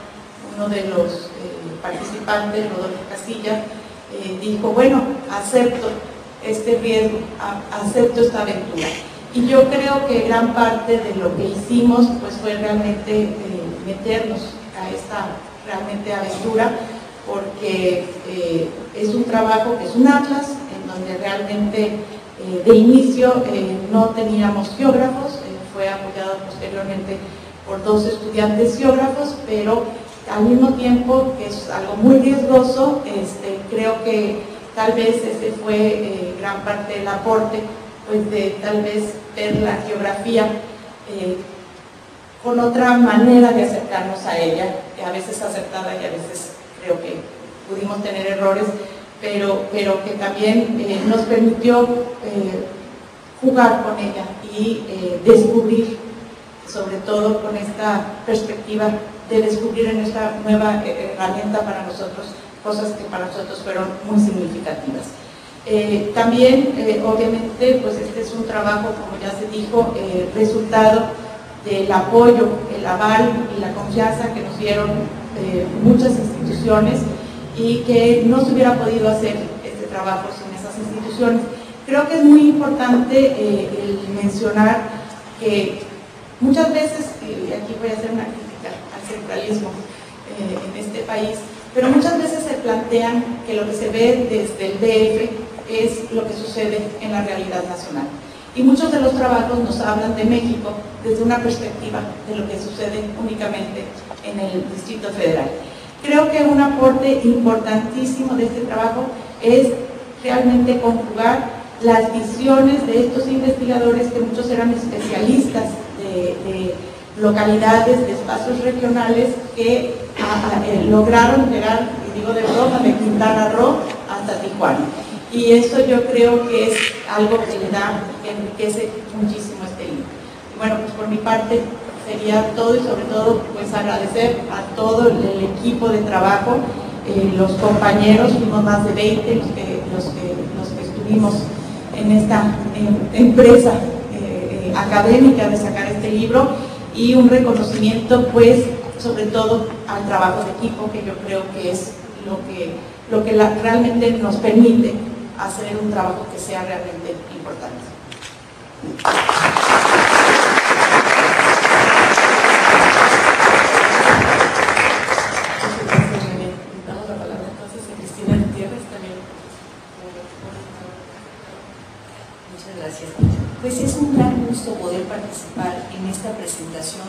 S5: uno de los participantes, Rodolfo Casilla, dijo, bueno, acepto este riesgo, acepto esta aventura. Y yo creo que gran parte de lo que hicimos pues fue realmente meternos a esta realmente aventura, porque es un trabajo que es un atlas, en donde realmente de inicio no teníamos geógrafos, fue apoyado posteriormente por 2 estudiantes geógrafos, pero al mismo tiempo que es algo muy riesgoso, creo que tal vez ese fue gran parte del aporte, pues de tal vez ver la geografía con otra manera de acercarnos a ella, que a veces acertada y a veces creo que pudimos tener errores, pero que también nos permitió jugar con ella y descubrir, sobre todo con esta perspectiva de descubrir en esta nueva herramienta para nosotros cosas que para nosotros fueron muy significativas. También, obviamente, pues este es un trabajo, como ya se dijo, resultado del apoyo, el aval y la confianza que nos dieron muchas instituciones, y que no se hubiera podido hacer este trabajo sin esas instituciones. Creo que es muy importante el mencionar que muchas veces, y aquí voy a hacer una crítica al centralismo en este país, pero muchas veces se plantean que lo que se ve desde el DF es lo que sucede en la realidad nacional. Y muchos de los trabajos nos hablan de México desde una perspectiva de lo que sucede únicamente en el Distrito Federal. Creo que un aporte importantísimo de este trabajo es realmente conjugar las visiones de estos investigadores, que muchos eran especialistas de localidades, de espacios regionales, que lograron llegar, y digo de broma, de Quintana Roo hasta Tijuana. Y eso yo creo que es algo que le da, que enriquece muchísimo este libro. Y bueno, pues por mi parte sería todo, y sobre todo pues agradecer a todo el equipo de trabajo, los compañeros, fuimos más de 20 los que estuvimos en esta empresa académica de sacar este libro y un reconocimiento, pues, sobre todo al trabajo de equipo, que yo creo que es lo que realmente nos permite hacer un trabajo que sea realmente importante.
S6: Gracias. Pues es un gran gusto poder participar en esta presentación.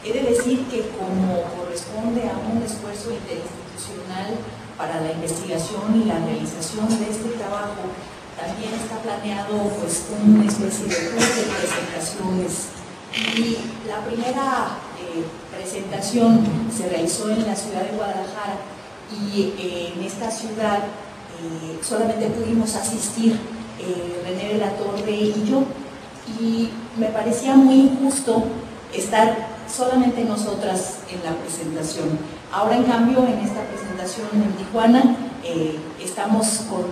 S6: He de decir que como corresponde a un esfuerzo interinstitucional para la investigación y la realización de este trabajo, también está planeado pues una especie de tour de presentaciones. Y la primera presentación se realizó en la ciudad de Guadalajara y en esta ciudad solamente pudimos asistir René de la Torre y yo, y me parecía muy injusto estar solamente nosotras en la presentación. Ahora, en cambio, en esta presentación en Tijuana estamos con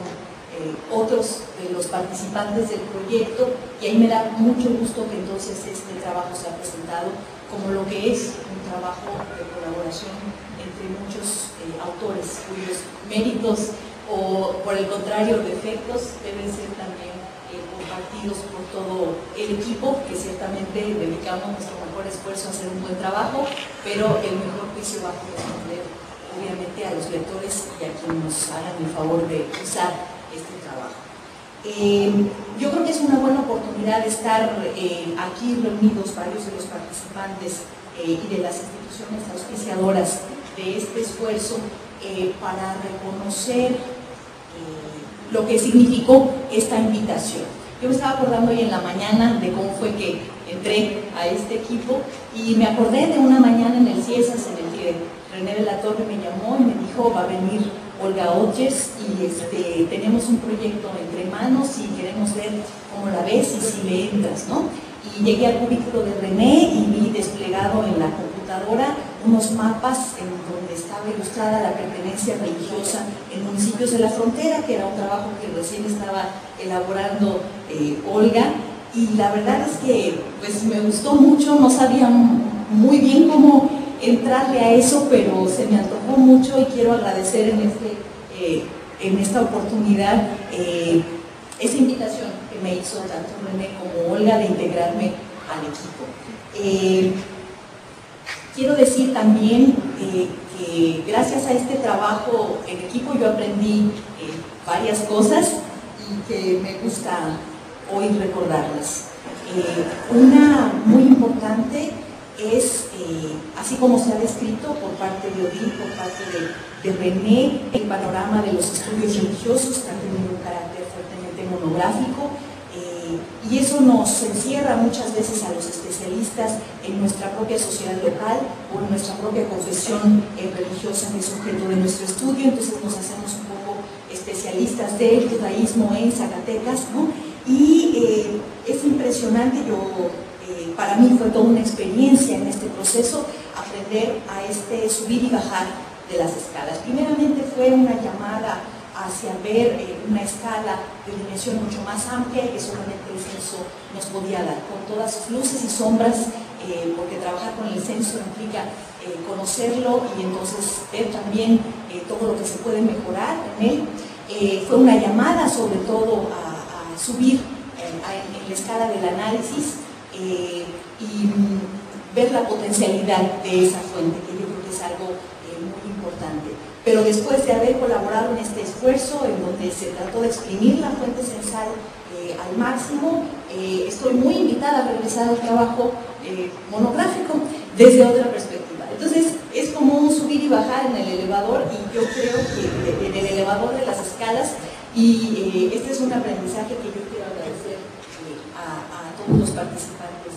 S6: otros de los participantes del proyecto, y ahí me da mucho gusto que entonces este trabajo se ha presentado como lo que es un trabajo de colaboración entre muchos autores cuyos méritos o, por el contrario, defectos deben ser también compartidos por todo el equipo, que ciertamente dedicamos nuestro mejor esfuerzo a hacer un buen trabajo, pero el mejor juicio va a corresponder obviamente a los lectores y a quienes nos hagan el favor de usar este trabajo. Yo creo que es una buena oportunidad estar aquí reunidos varios de los participantes y de las instituciones auspiciadoras de este esfuerzo para reconocer lo que significó esta invitación. Yo me estaba acordando hoy en la mañana de cómo fue que entré a este equipo, y me acordé de una mañana en el CIESAS en el que René de la Torre me llamó y me dijo: va a venir Olga Otjes y tenemos un proyecto entre manos y queremos ver cómo la ves y si le entras, ¿no? Y llegué al cubículo de René y vi desplegado en la computadora unos mapas en donde estaba ilustrada la pertenencia religiosa en municipios de la frontera, que era un trabajo que recién estaba elaborando Olga, y la verdad es que pues me gustó mucho. No sabía muy bien cómo entrarle a eso, pero se me antojó mucho y quiero agradecer en esta oportunidad esa invitación que me hizo tanto René como Olga de integrarme al equipo. Quiero decir también que gracias a este trabajo en equipo yo aprendí varias cosas y que me gusta hoy recordarlas. Una muy importante es, así como se ha descrito por parte de Odile, por parte de René, el panorama de los estudios religiosos que han tenido un carácter fuertemente monográfico, y eso nos encierra muchas veces a los especialistas en nuestra propia sociedad local o en nuestra propia confesión religiosa que es objeto de nuestro estudio. Entonces nos hacemos un poco especialistas del judaísmo en Zacatecas, ¿no? Y es impresionante. Para mí fue toda una experiencia en este proceso aprender a subir y bajar de las escalas. Primeramente fue una llamada hacia ver una escala de dimensión mucho más amplia que solamente el censo nos podía dar, con todas sus luces y sombras, porque trabajar con el censo implica conocerlo y entonces ver también todo lo que se puede mejorar en él. Fue una llamada sobre todo a subir en la escala del análisis y ver la potencialidad de esa fuente, que yo creo que es algo muy importante. Pero después de haber colaborado en este esfuerzo, en donde se trató de exprimir la fuente censal al máximo, estoy muy invitada a regresar al trabajo monográfico desde otra perspectiva. Entonces, es como un subir y bajar en el elevador, y yo creo que en el elevador de las escalas, y este es un aprendizaje que yo quiero agradecer a todos los participantes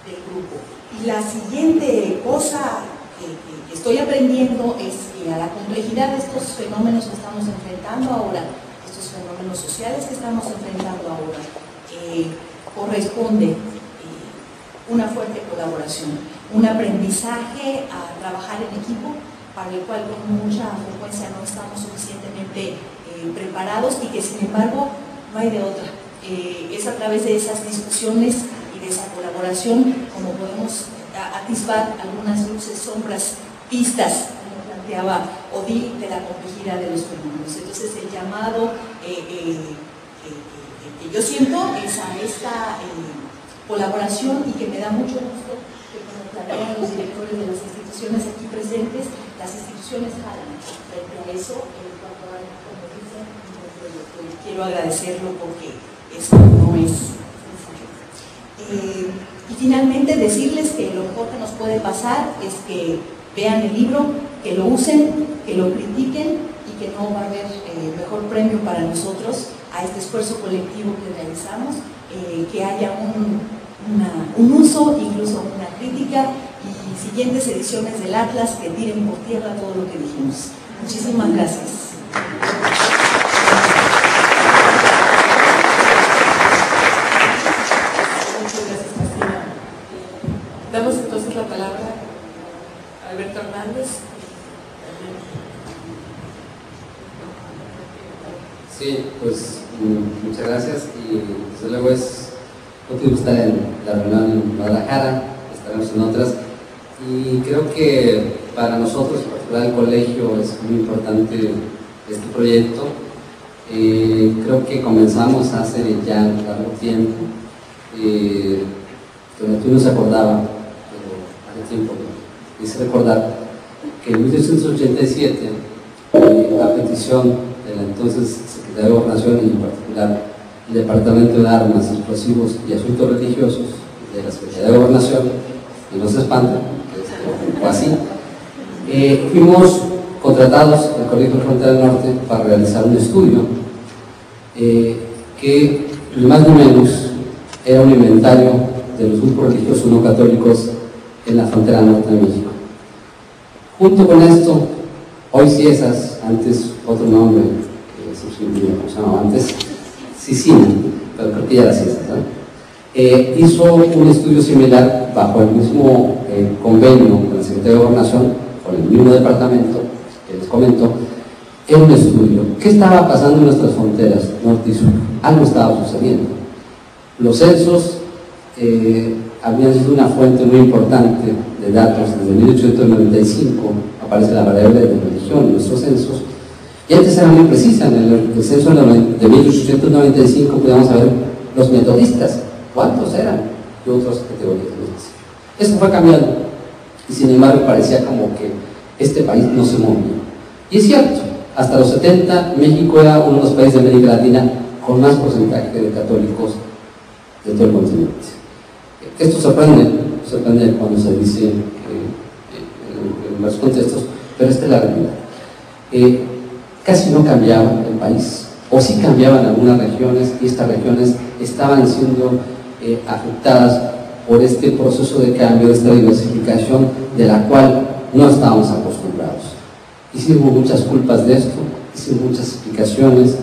S6: del grupo. Y la siguiente cosa que estoy aprendiendo es que a la complejidad de estos fenómenos que estamos enfrentando ahora, estos fenómenos sociales que estamos enfrentando ahora, corresponde una fuerte colaboración, un aprendizaje a trabajar en equipo, para el cual con mucha frecuencia no estamos suficientemente preparados, y que sin embargo no hay de otra. Es a través de esas discusiones y de esa colaboración colaboración, como podemos atisbar algunas luces, sombras, pistas, como planteaba Odile, de la complejidad de los fenómenos. Entonces el llamado que yo siento es a esta colaboración, y que me da mucho gusto que, como planteaban los directores de las instituciones aquí presentes, las instituciones jalan frente a eso, como dicen, quiero agradecerlo porque eso no es sencillo. Y finalmente decirles que lo mejor que nos puede pasar es que vean el libro, que lo usen, que lo critiquen, y que no va a haber mejor premio para nosotros a este esfuerzo colectivo que realizamos, que haya un uso, incluso una crítica, y siguientes ediciones del Atlas que tiren por tierra todo lo que dijimos. Muchísimas gracias.
S1: Muchas gracias, Cristina. Damos entonces la palabra a Alberto Hernández.
S7: Sí, pues muchas gracias, y desde luego es motivo estar en la reunión en Guadalajara, estaremos en otras, y creo que para nosotros, en particular el colegio, es muy importante este proyecto. Creo que comenzamos hace ya largo tiempo, donde tú no se acordaba, pero hace tiempo hice recordar que en 1987, la petición del entonces Secretario de Gobernación, y en particular el Departamento de Armas, Explosivos y Asuntos Religiosos de la Secretaría de Gobernación, y no se espantan, que fue así, fuimos contratados del Colegio de Frontera del Norte para realizar un estudio que, ni más ni menos, era un inventario de los grupos religiosos no católicos en la frontera norte de México. Junto con esto, hoy Ciesas, antes otro nombre, ¿cómo se llamaba antes? Sicina, pero creo que ya era Ciesas, ¿no? Hizo un estudio similar bajo el mismo convenio con la Secretaría de Gobernación, con el mismo departamento que les comento. Era un estudio. ¿Qué estaba pasando en nuestras fronteras norte y sur? Algo estaba sucediendo. Los censos habían sido una fuente muy importante de datos. Desde 1895 aparece la variable de religión en nuestros censos, y antes era muy precisa. En el censo de 1895 podíamos saber los metodistas, cuántos eran, y otras categorías. Eso fue cambiando, y sin embargo parecía como que este país no se movía. Y es cierto, hasta los 70 México era uno de los países de América Latina con más porcentaje de católicos de todo el continente. Esto sorprende cuando se dice en varios contextos, pero esta es la realidad. Casi no cambiaba el país, o sí cambiaban algunas regiones, y estas regiones estaban siendo afectadas por este proceso de cambio, de esta diversificación de la cual no estábamos acostumbrados. Hicimos muchas culpas de esto, hicimos muchas explicaciones,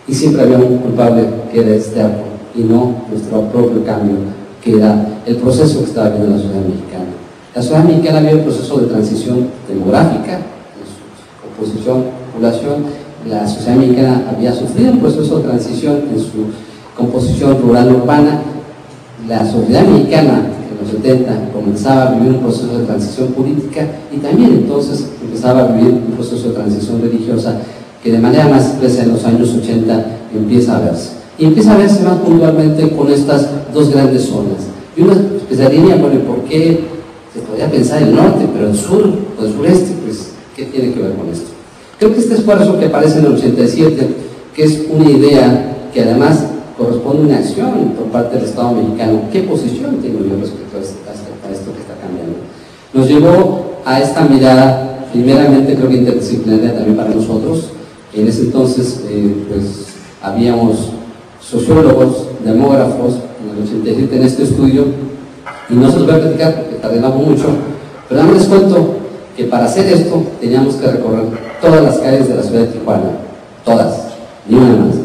S7: y siempre había un culpable que era externo y no nuestro propio cambio, que era el proceso que estaba viendo la sociedad mexicana. La sociedad mexicana había un proceso de transición demográfica en su composición, población. La sociedad mexicana había sufrido un proceso de transición en su composición rural-urbana. La sociedad mexicana en los 70 comenzaba a vivir un proceso de transición política, y también entonces empezaba a vivir un proceso de transición religiosa que de manera más expresa en los años 80 empieza a verse. Y empieza a verse más puntualmente con estas dos grandes zonas. Y uno pensaría, bueno, ¿por qué se podría pensar el norte, pero el sur o el sureste? Pues, ¿qué tiene que ver con esto? Creo que este esfuerzo que aparece en el 87, que es una idea que además corresponde a una acción por parte del Estado mexicano, ¿qué posición tengo yo respecto a esto que está cambiando? Nos llevó a esta mirada, primeramente creo que interdisciplinaria también para nosotros. En ese entonces, pues, habíamos sociólogos, demógrafos, en el 87 en este estudio, y no se los voy a platicar porque tardamos mucho, pero les cuento que para hacer esto teníamos que recorrer todas las calles de la ciudad de Tijuana, todas, ni una más,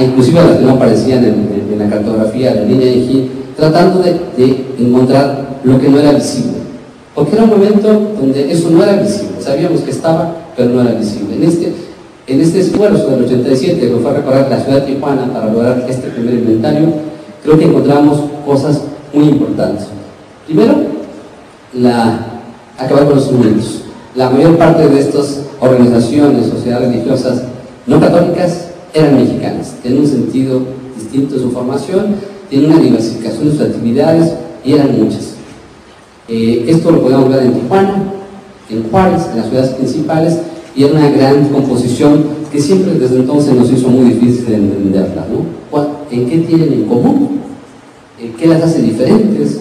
S7: inclusive las que no aparecían en la cartografía de línea de Gil, tratando de encontrar lo que no era visible, porque era un momento donde eso no era visible, sabíamos que estaba, pero no era visible. En este esfuerzo del 87, que fue a recorrer la ciudad de Tijuana para lograr este primer inventario, creo que encontramos cosas muy importantes. Primero, acabar con los sufrimientos. La mayor parte de estas organizaciones, sociedades religiosas no católicas, eran mexicanas, tienen un sentido distinto de su formación, tienen una diversificación de sus actividades y eran muchas. Esto lo podemos ver en Tijuana, en Juárez, en las ciudades principales, y era una gran composición que siempre desde entonces nos hizo muy difícil de entenderla, ¿no? ¿En qué tienen en común? ¿Qué las hace diferentes?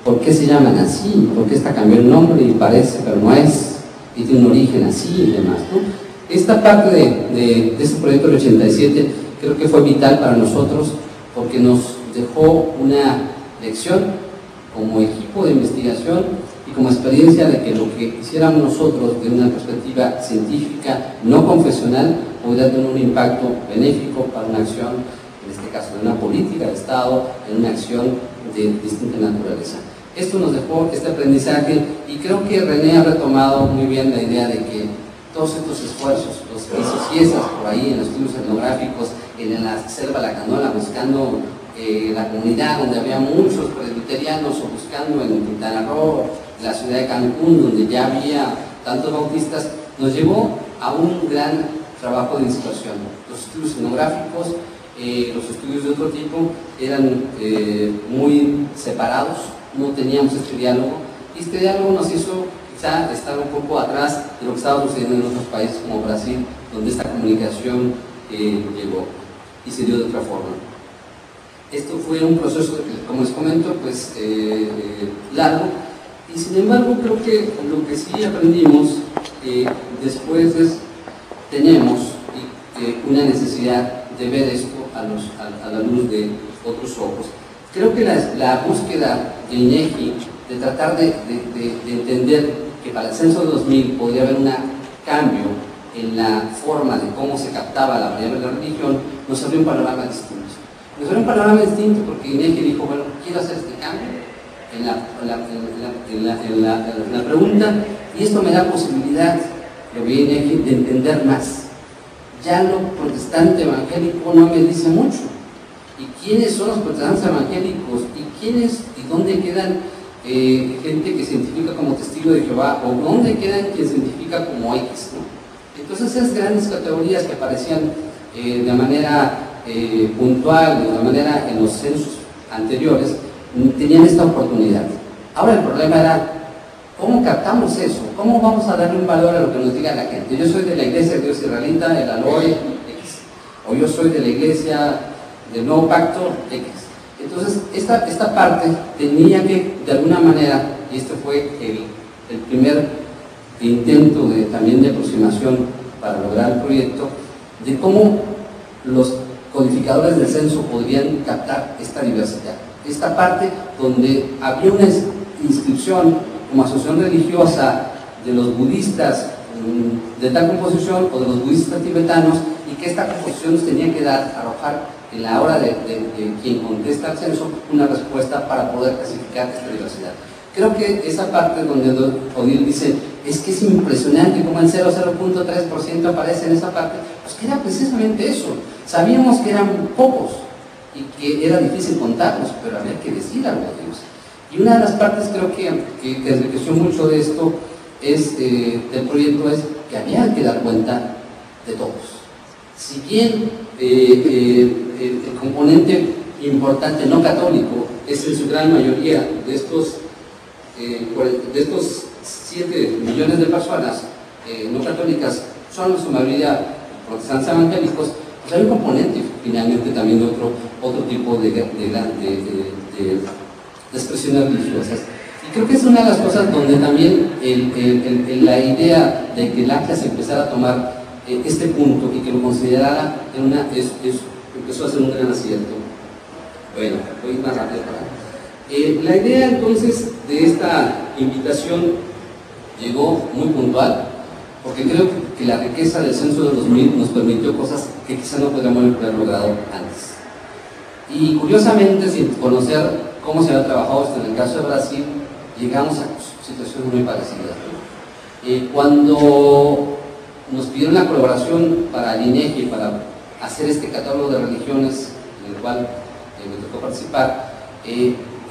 S7: ¿Por qué se llaman así? ¿Por qué esta cambió el nombre y parece pero no es? Y tiene un origen así y demás, ¿no? Esta parte de este proyecto del 87 creo que fue vital para nosotros porque nos dejó una lección como equipo de investigación y como experiencia de que lo que hiciéramos nosotros de una perspectiva científica no confesional podría tener un impacto benéfico para una acción, en este caso de una política de Estado, en una acción de distinta naturaleza. Esto nos dejó este aprendizaje y creo que René ha retomado muy bien la idea de que todos estos esfuerzos, los que hizo Ciesas por ahí en los estudios etnográficos, en la selva lacandona, buscando la comunidad donde había muchos presbiterianos o buscando en Quintana Roo, la ciudad de Cancún, donde ya había tantos bautistas, nos llevó a un gran trabajo de institución. Los estudios etnográficos, los estudios de otro tipo eran muy separados, no teníamos este diálogo, y este diálogo nos hizo quizá estar un poco atrás de lo que estaba sucediendo en otros países como Brasil, donde esta comunicación llegó y se dio de otra forma. Esto fue un proceso, como les comento, pues largo, y sin embargo creo que lo que sí aprendimos después es tenemos una necesidad de ver esto a la luz de otros ojos. Creo que la búsqueda de INEGI de tratar de entender que para el censo de 2000 podría haber un cambio en la forma de cómo se captaba la variable de la religión, nos abrió un panorama distinto. Nos abrió un panorama distinto porque INEGI dijo, bueno, quiero hacer este cambio en la pregunta, y esto me da posibilidad, lo vi INEGI, de entender más. Ya lo protestante evangélico no me dice mucho. ¿Y quiénes son los protestantes evangélicos? ¿Y dónde quedan gente que se identifica como testigo de Jehová? ¿O dónde quedan quien se identifica como X? ¿No? Entonces esas grandes categorías que aparecían de manera puntual, de manera en los censos anteriores, tenían esta oportunidad. Ahora el problema era, ¿cómo captamos eso? ¿Cómo vamos a darle un valor a lo que nos diga la gente? Yo soy de la Iglesia de Dios Israelita, de la LOE, X. O yo soy de la Iglesia del Nuevo Pacto, X. Entonces, esta parte tenía que, de alguna manera, y este fue el primer intento también de aproximación para lograr el proyecto, de cómo los codificadores del censo podrían captar esta diversidad. Esta parte donde había una inscripción como asociación religiosa de los budistas de tal composición o de los budistas tibetanos, y que esta composición nos tenía que arrojar en la hora de quien contesta al censo una respuesta para poder clasificar esta diversidad. Creo que esa parte donde Odile dice, es que es impresionante cómo el 0.3% aparece en esa parte, pues que era precisamente eso. Sabíamos que eran pocos y que era difícil contarlos, pero había que decir algo de ellos. Y una de las partes creo que enriqueció mucho de esto del proyecto es que había que dar cuenta de todos. Si bien el componente importante no católico es en su gran mayoría de estos 7 millones de personas no católicas, son en su mayoría protestantes evangélicos, pues hay un componente finalmente también de otro tipo de expresiones religiosas. Y creo que es una de las cosas donde también la idea de que el ACLAS empezara a tomar este punto y que lo considerara empezó a ser un gran acierto. Bueno, voy más rápido para la idea entonces de esta invitación llegó muy puntual, porque creo que la riqueza del censo de 2000 nos permitió cosas que quizá no podríamos haber logrado antes. Y curiosamente, sin conocer cómo se había trabajado esto en el caso de Brasil, llegamos a situaciones muy parecidas. Cuando nos pidieron la colaboración para el INEGI, para hacer este catálogo de religiones en el cual me tocó participar,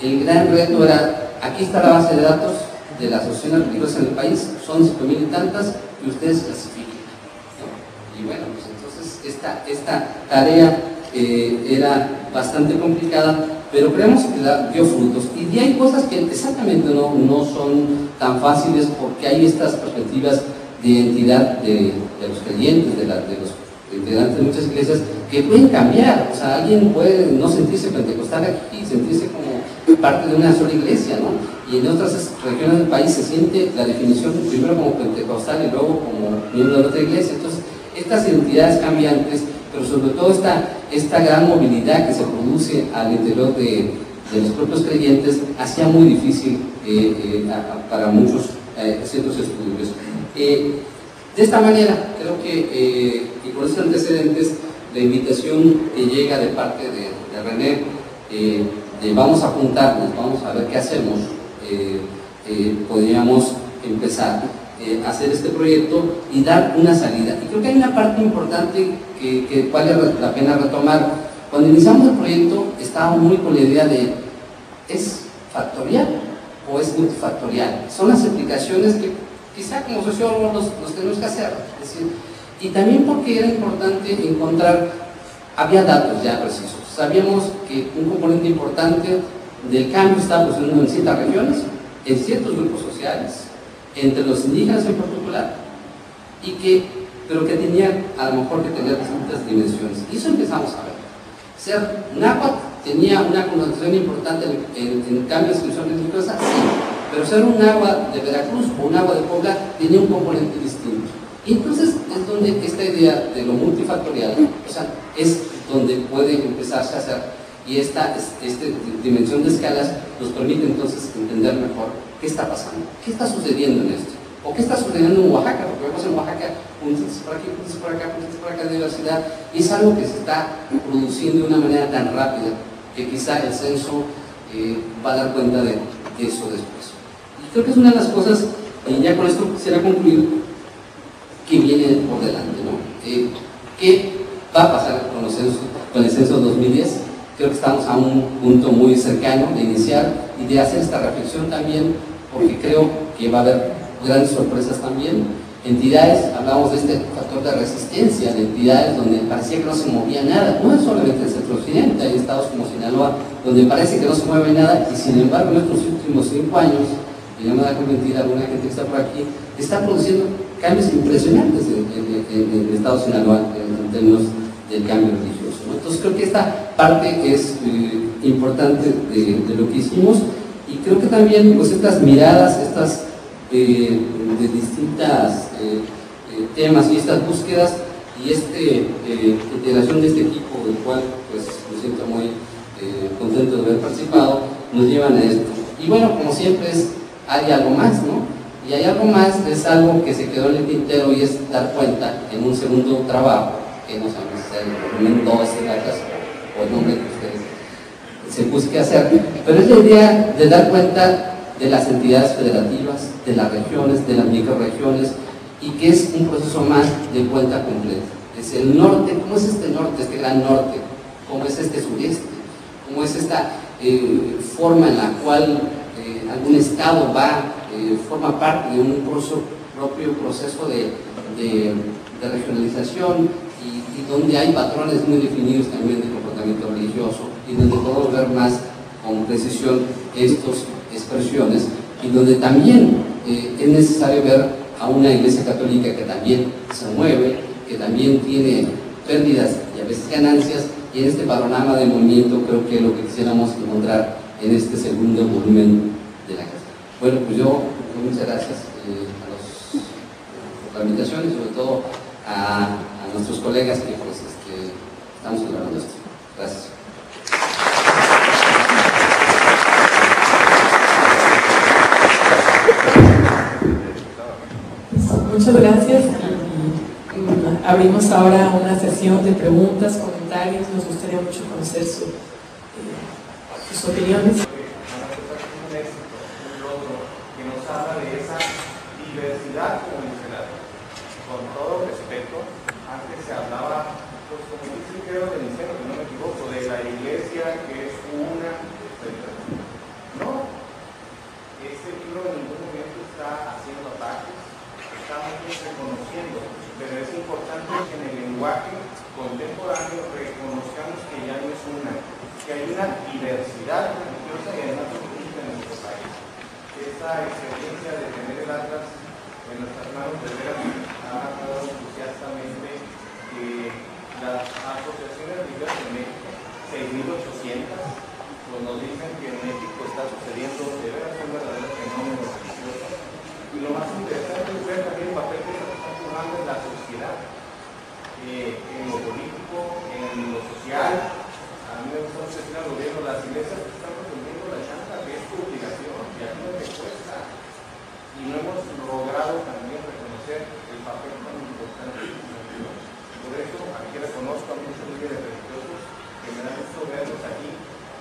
S7: el gran reto era, aquí está la base de datos de las asociaciones religiosas en el país, son 5.000 y tantas, y ustedes clasifiquen, ¿no? Y bueno, pues entonces esta tarea era bastante complicada, pero creemos que dio frutos. Y hay cosas que exactamente no son tan fáciles, porque hay estas perspectivas de identidad de los creyentes, de los integrantes de muchas iglesias, que pueden cambiar. O sea, alguien puede no sentirse pentecostal aquí y sentirse como parte de una sola iglesia, ¿no? Y en otras regiones del país se siente la definición primero como pentecostal y luego como miembro de otra iglesia. Entonces, estas identidades cambiantes, pero sobre todo esta gran movilidad que se produce al interior de los propios creyentes, hacía muy difícil para muchos ciertos estudios. De esta manera, creo que, y con estos antecedentes, la invitación que llega de parte de René, de vamos a juntarnos, vamos a ver qué hacemos, podríamos empezar a hacer este proyecto y dar una salida. Y creo que hay una parte importante que vale la pena retomar. Cuando iniciamos el proyecto estábamos muy con la idea de, ¿es factorial o es multifactorial? Son las aplicaciones que quizá como sociólogos los tenemos que hacer. Es decir, y también porque era importante encontrar, había datos ya precisos. Sabíamos que un componente importante del cambio estaba sucediendo en ciertas regiones, en ciertos grupos sociales, entre los indígenas en particular, pero que tenían a lo mejor que tener distintas dimensiones. Y eso empezamos a ver. Ser náhuatl tenía una connotación importante en cambio de inscripción religiosa, sí, pero ser un náhuatl de Veracruz o un náhuatl de Puebla tenía un componente distinto. Y entonces es donde esta idea de lo multifactorial, o sea, es donde puede empezarse a hacer, y esta dimensión de escalas nos permite entonces entender mejor qué está pasando, qué está sucediendo en esto, o qué está sucediendo en Oaxaca, porque vemos en Oaxaca puntitos por aquí, puntitos por acá, puntitos por acá de diversidad, y es algo que se está produciendo de una manera tan rápida que quizá el censo va a dar cuenta de eso después. Y creo que es una de las cosas, y ya con esto quisiera concluir, que viene por delante, ¿no? ¿Qué va a pasar con el censo 2010? Creo que estamos a un punto muy cercano de iniciar y de hacer esta reflexión también, porque creo que va a haber grandes sorpresas también. Entidades, hablamos de este factor de resistencia, de entidades donde parecía que no se movía nada, no es solamente el centro occidente, hay estados como Sinaloa, donde parece que no se mueve nada, y sin embargo en estos últimos 5 años, y no me da con mentir alguna gente que está por aquí, está produciendo cambios impresionantes en el estado de Sinaloa en términos del cambio religioso, ¿no? Entonces creo que esta parte es importante de lo que hicimos, y creo que también pues estas miradas, de distintas temas y estas búsquedas y integración de este equipo, del cual pues me siento muy contento de haber participado, nos llevan a esto. Y bueno, como siempre hay algo más, ¿no? Y hay algo más, es algo que se quedó en el tintero, y es dar cuenta en un segundo trabajo, que no sabemos si es el volumen 2 de la casa o el nombre que ustedes se busque hacer, pero es la idea de dar cuenta de las entidades federativas, de las regiones, de las microrregiones, y que es un proceso más de cuenta completa. Es el norte, ¿cómo es este norte, este gran norte? ¿Cómo es este sureste? ¿Cómo es esta forma en la cual algún estado forma parte de un propio proceso de regionalización, y donde hay patrones muy definidos también de comportamiento religioso, y donde podemos ver más con precisión estas expresiones, y donde también es necesario ver a una iglesia católica que también se mueve, que también tiene pérdidas y a veces ganancias, y en este panorama de movimiento creo que es lo que quisiéramos encontrar en este segundo volumen de la casa. Bueno, pues yo muchas gracias por la invitación, y sobre todo a nuestros colegas que pues, estamos celebrando esto. Gracias.
S1: Muchas gracias. Abrimos ahora una sesión de preguntas, comentarios. Nos gustaría mucho conocer sus opiniones.
S8: Que nos habla de esa diversidad comunicacional. Con todo respeto, antes se hablaba, pues como dice creo de Niceno, que no me equivoco, de la iglesia que es una, etc. diversidad religiosa y además política en nuestro país. Esta experiencia de tener el Atlas en nuestras manos de veras ha marcado entusiastamente que las asociaciones religiosas en México, 6.800, pues nos dicen que en México está sucediendo de veras un verdadero fenómeno religioso. Y lo más interesante es ver también el papel que está jugando en la sociedad, en lo político, en lo social. A mí me gusta mucho decir al gobierno, las iglesias están resolviendo la chanta, que es tu obligación, y a ti no te cuesta. Y no hemos logrado también reconocer el papel tan importante que tenemos. Por eso, aquí reconozco a muchos líderes religiosos que me da gusto verlos aquí.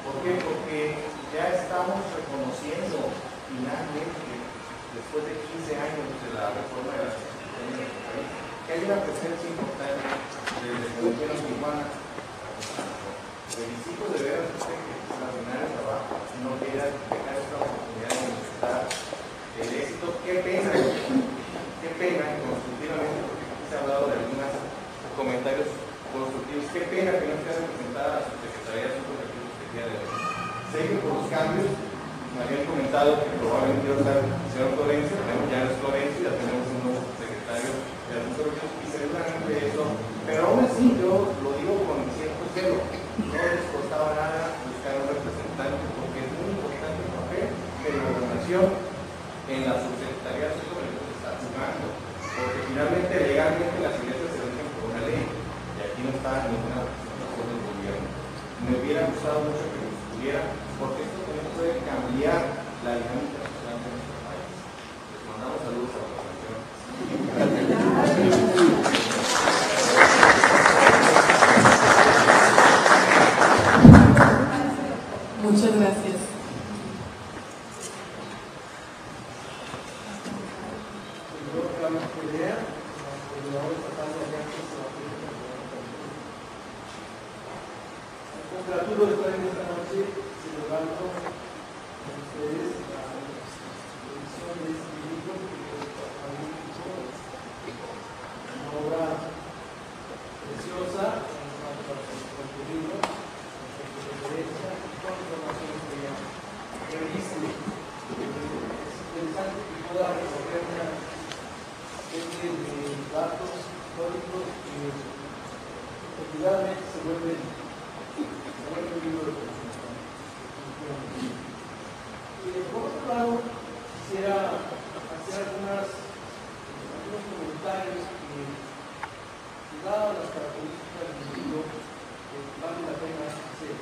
S8: ¿Por qué? Porque ya estamos reconociendo finalmente, después de 15 años de la reforma de las instituciones de nuestro país, que hay una presencia importante desde el gobierno de Tijuana. Felicito de veras a usted que es extraordinario trabajo, no quiera dejar esta oportunidad de manifestar el éxito. Qué pena, constructivamente, porque aquí se ha hablado de algunos comentarios constructivos, qué pena que no sea representada a su Secretaría de Asuntos Religiosos el día de hoy. Sé que por los cambios me habían comentado que probablemente iba a estar el señor Florencio, tenemos ya el Florencio, ya tenemos un nuevo secretario de Asuntos Religiosos y seguramente eso, pero aún así yo lo digo con cierto celo, no les costaba nada buscar un representante porque es muy importante el papel de la gobernación en la subsecretaría de Asuntos Religiosos está jugando, porque finalmente legalmente las iglesias se rigen por una ley y aquí no está ninguna representación del gobierno. Me hubiera gustado mucho que lo estuviera, porque esto también puede cambiar la dinámica social de nuestro país. Les mandamos saludos a la población.
S1: Muchas gracias.
S9: Congratulo de estar en esta noche celebrando con ustedes la edición de este libro que es una obra preciosa en cuanto a su contenido, en su referencia y todas las informaciones que reviste. Es interesante que pueda recoger una serie de datos históricos que efectivamente se vuelven un libro de presentación. Por otro lado, quisiera hacer algunos comentarios que, dadas las características del libro, vale la pena hacer.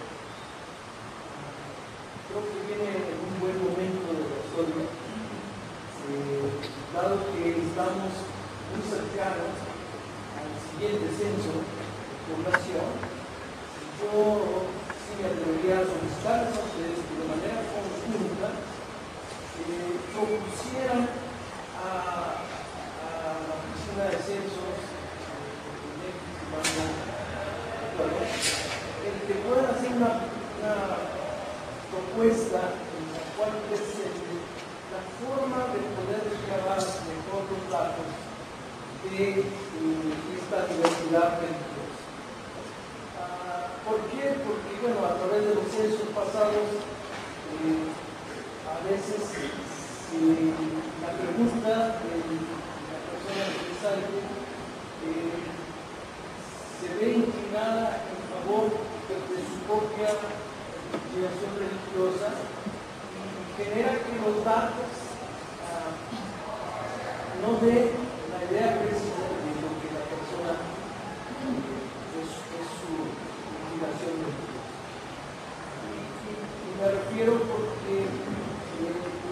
S9: Creo que viene en un buen momento de la historia, dado que estamos muy cercanos al siguiente censo de población. Yo sí me atrevería a solicitarles a ustedes que de manera conjunta propusieran a la Oficina de Censos el que puedan hacer una propuesta en la cual presente la forma de poder recabar mejor los datos de esta diversidad religiosa. ¿Por qué? Porque, bueno, a través de los censos pasados, a veces la pregunta de la persona interesante se ve inclinada en favor de su propia inclinación religiosa y genera que los datos no den la idea precisa de lo que la persona es su inclinación religiosa. Y me refiero porque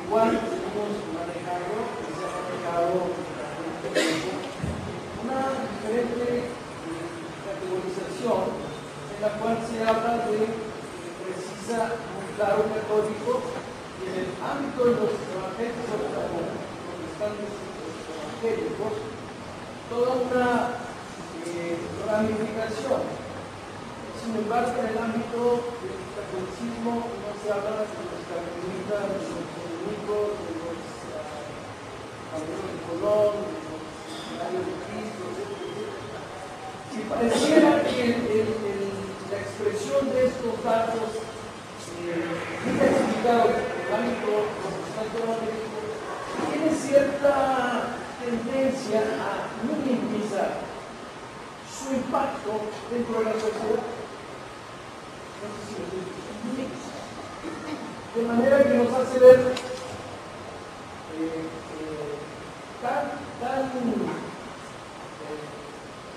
S9: igual seguimos manejando, y se ha manejado durante este tiempo, una diferente categorización en la cual se habla de precisa un claro católico y en el ámbito de los evangélicos protestantes evangélicos toda una ramificación. Sin embargo, en el ámbito del catolicismo no se habla de los carmelitas, de los dominicos, de los Caballeros de Colón, de los Legionarios de Cristo, etc. Si pareciera que la expresión de estos datos explicado que el ámbito protestante tiene cierta tendencia a minimizar su impacto dentro de la sociedad. No sé si lo estoy diciendo. De manera que nos hace ver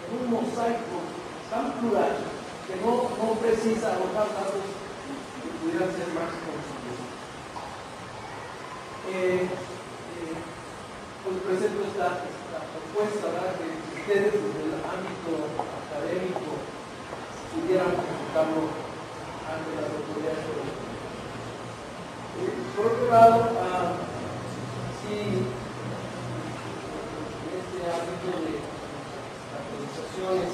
S9: en un mosaico tan plural que no precisa arrojar datos que pudieran ser más conclusos. Pues presento esta propuesta, ¿verdad?, que ustedes desde el ámbito académico pudieran presentarlo ante las autoridades políticas. Por otro lado, sí, en este ámbito de las actualizaciones,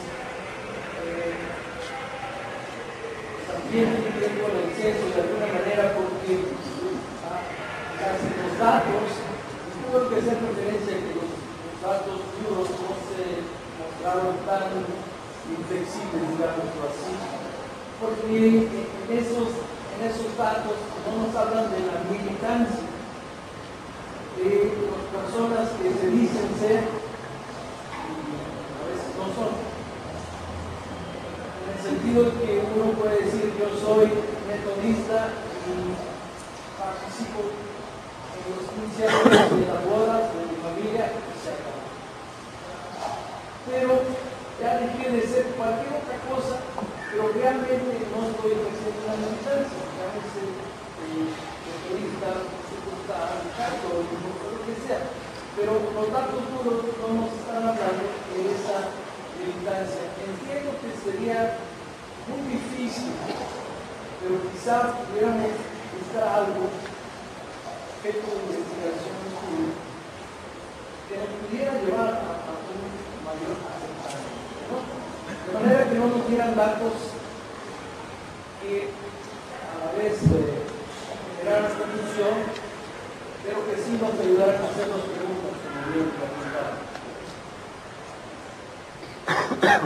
S9: también tiene que ver con el censo de alguna manera, porque los datos, tuve que hacer referencia a que los datos duros no se mostraron tan inflexibles, digámoslo así, porque en esos datos no nos hablan de la militancia de las personas que se dicen ser y a veces no son. En el sentido de que uno puede decir yo soy metodista y participo en los 15 años de las bodas de mi familia y se acabó. Pero ya dejé de ser cualquier otra cosa, pero realmente no estoy ejerciendo la militancia, llámese metodista, católico, lo que sea. Pero los datos duros no nos están hablando de esa militancia. Entiendo que sería muy difícil, pero quizá pudiéramos buscar algo, objeto de investigación, que nos pudiera llevar a un mayor acercamiento, ¿no? De manera que no nos dieran datos que a la vez generaran confusión, pero que sí nos ayudaran a hacernos preguntas, como bien preguntaba.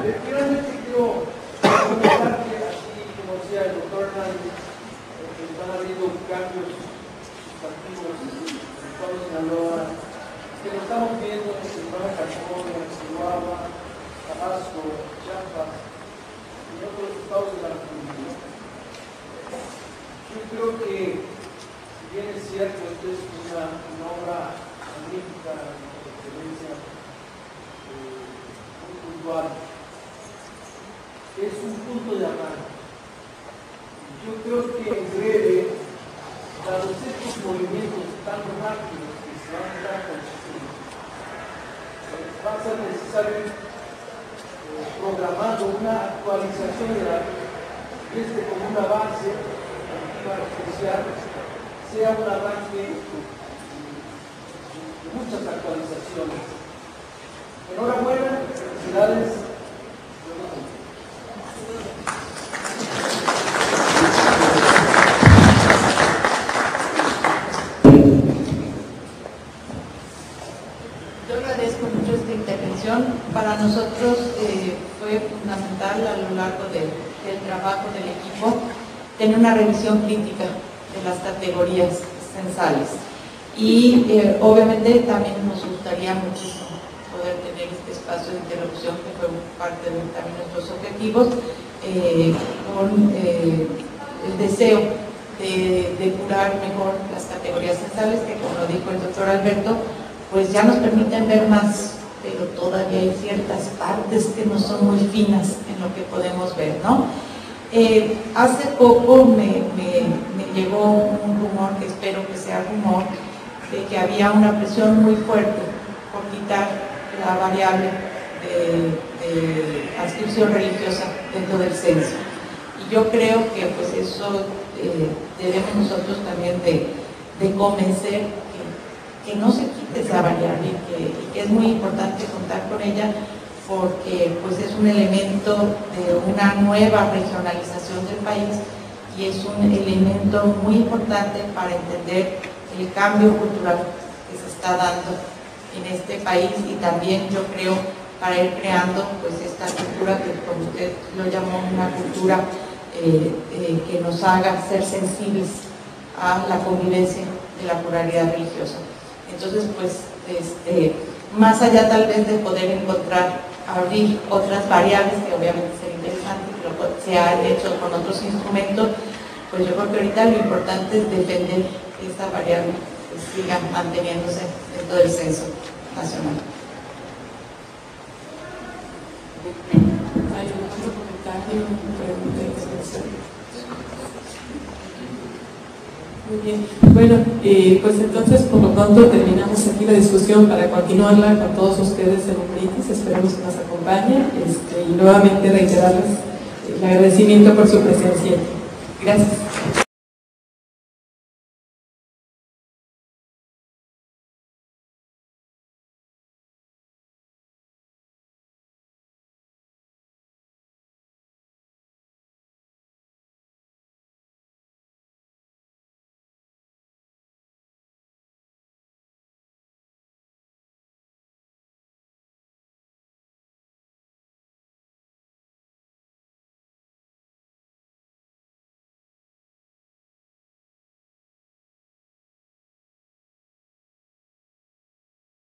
S9: Efectivamente, quiero comentar que, así como decía el doctor Hernández, que están habiendo cambios sustantivos en el estado de Sinaloa, que lo estamos viendo en el Baja California, en Chihuahua, Tabasco, Chiapas y otros estados de la República. Yo creo que, si bien es cierto, esta es una obra magnífica, de excelencia, muy puntual, es un punto de arranque. Yo creo que en breve, dado estos movimientos tan rápidos que se van a dar consiguiendo, va a ser necesario programando una actualización de la como una base especial, sea un arranque de muchas actualizaciones. Enhorabuena, felicidades.
S5: Yo agradezco mucho esta intervención. Para nosotros fue fundamental a lo largo del trabajo del equipo tener una revisión crítica de las categorías censales. Y obviamente también nos gustaría muchísimo poder tener este espacio de interrupción, que fue parte de también nuestros objetivos, con el deseo de depurar mejor las categorías censales, que como lo dijo el doctor Alberto, pues ya nos permiten ver más, pero todavía hay ciertas partes que no son muy finas en lo que podemos ver, ¿no? Hace poco me llegó un rumor, que espero que sea rumor, de que había una presión muy fuerte por quitar la variable de adscripción religiosa dentro del censo. Y yo creo que pues eso debemos nosotros también de convencer que no se quite esa variable y que es muy importante contar con ella, porque pues es un elemento de una nueva regionalización del país y es un elemento muy importante para entender el cambio cultural que se está dando en este país, y también yo creo para ir creando pues esta cultura que como usted lo llamó una cultura que nos haga ser sensibles a la convivencia de la pluralidad religiosa. Entonces, pues, más allá tal vez de poder encontrar, abrir otras variables, que obviamente sería interesante, pero se ha hecho con otros instrumentos, pues yo creo que ahorita lo importante es defender que esta variable siga manteniéndose dentro del censo nacional.
S1: ¿Hay algún otro comentario, pregunta, intervención? Muy bien. Bueno, pues entonces por lo pronto terminamos aquí la discusión para continuarla con todos ustedes en un brindis. Esperemos que nos acompañen y nuevamente reiterarles el agradecimiento por su presencia. Gracias.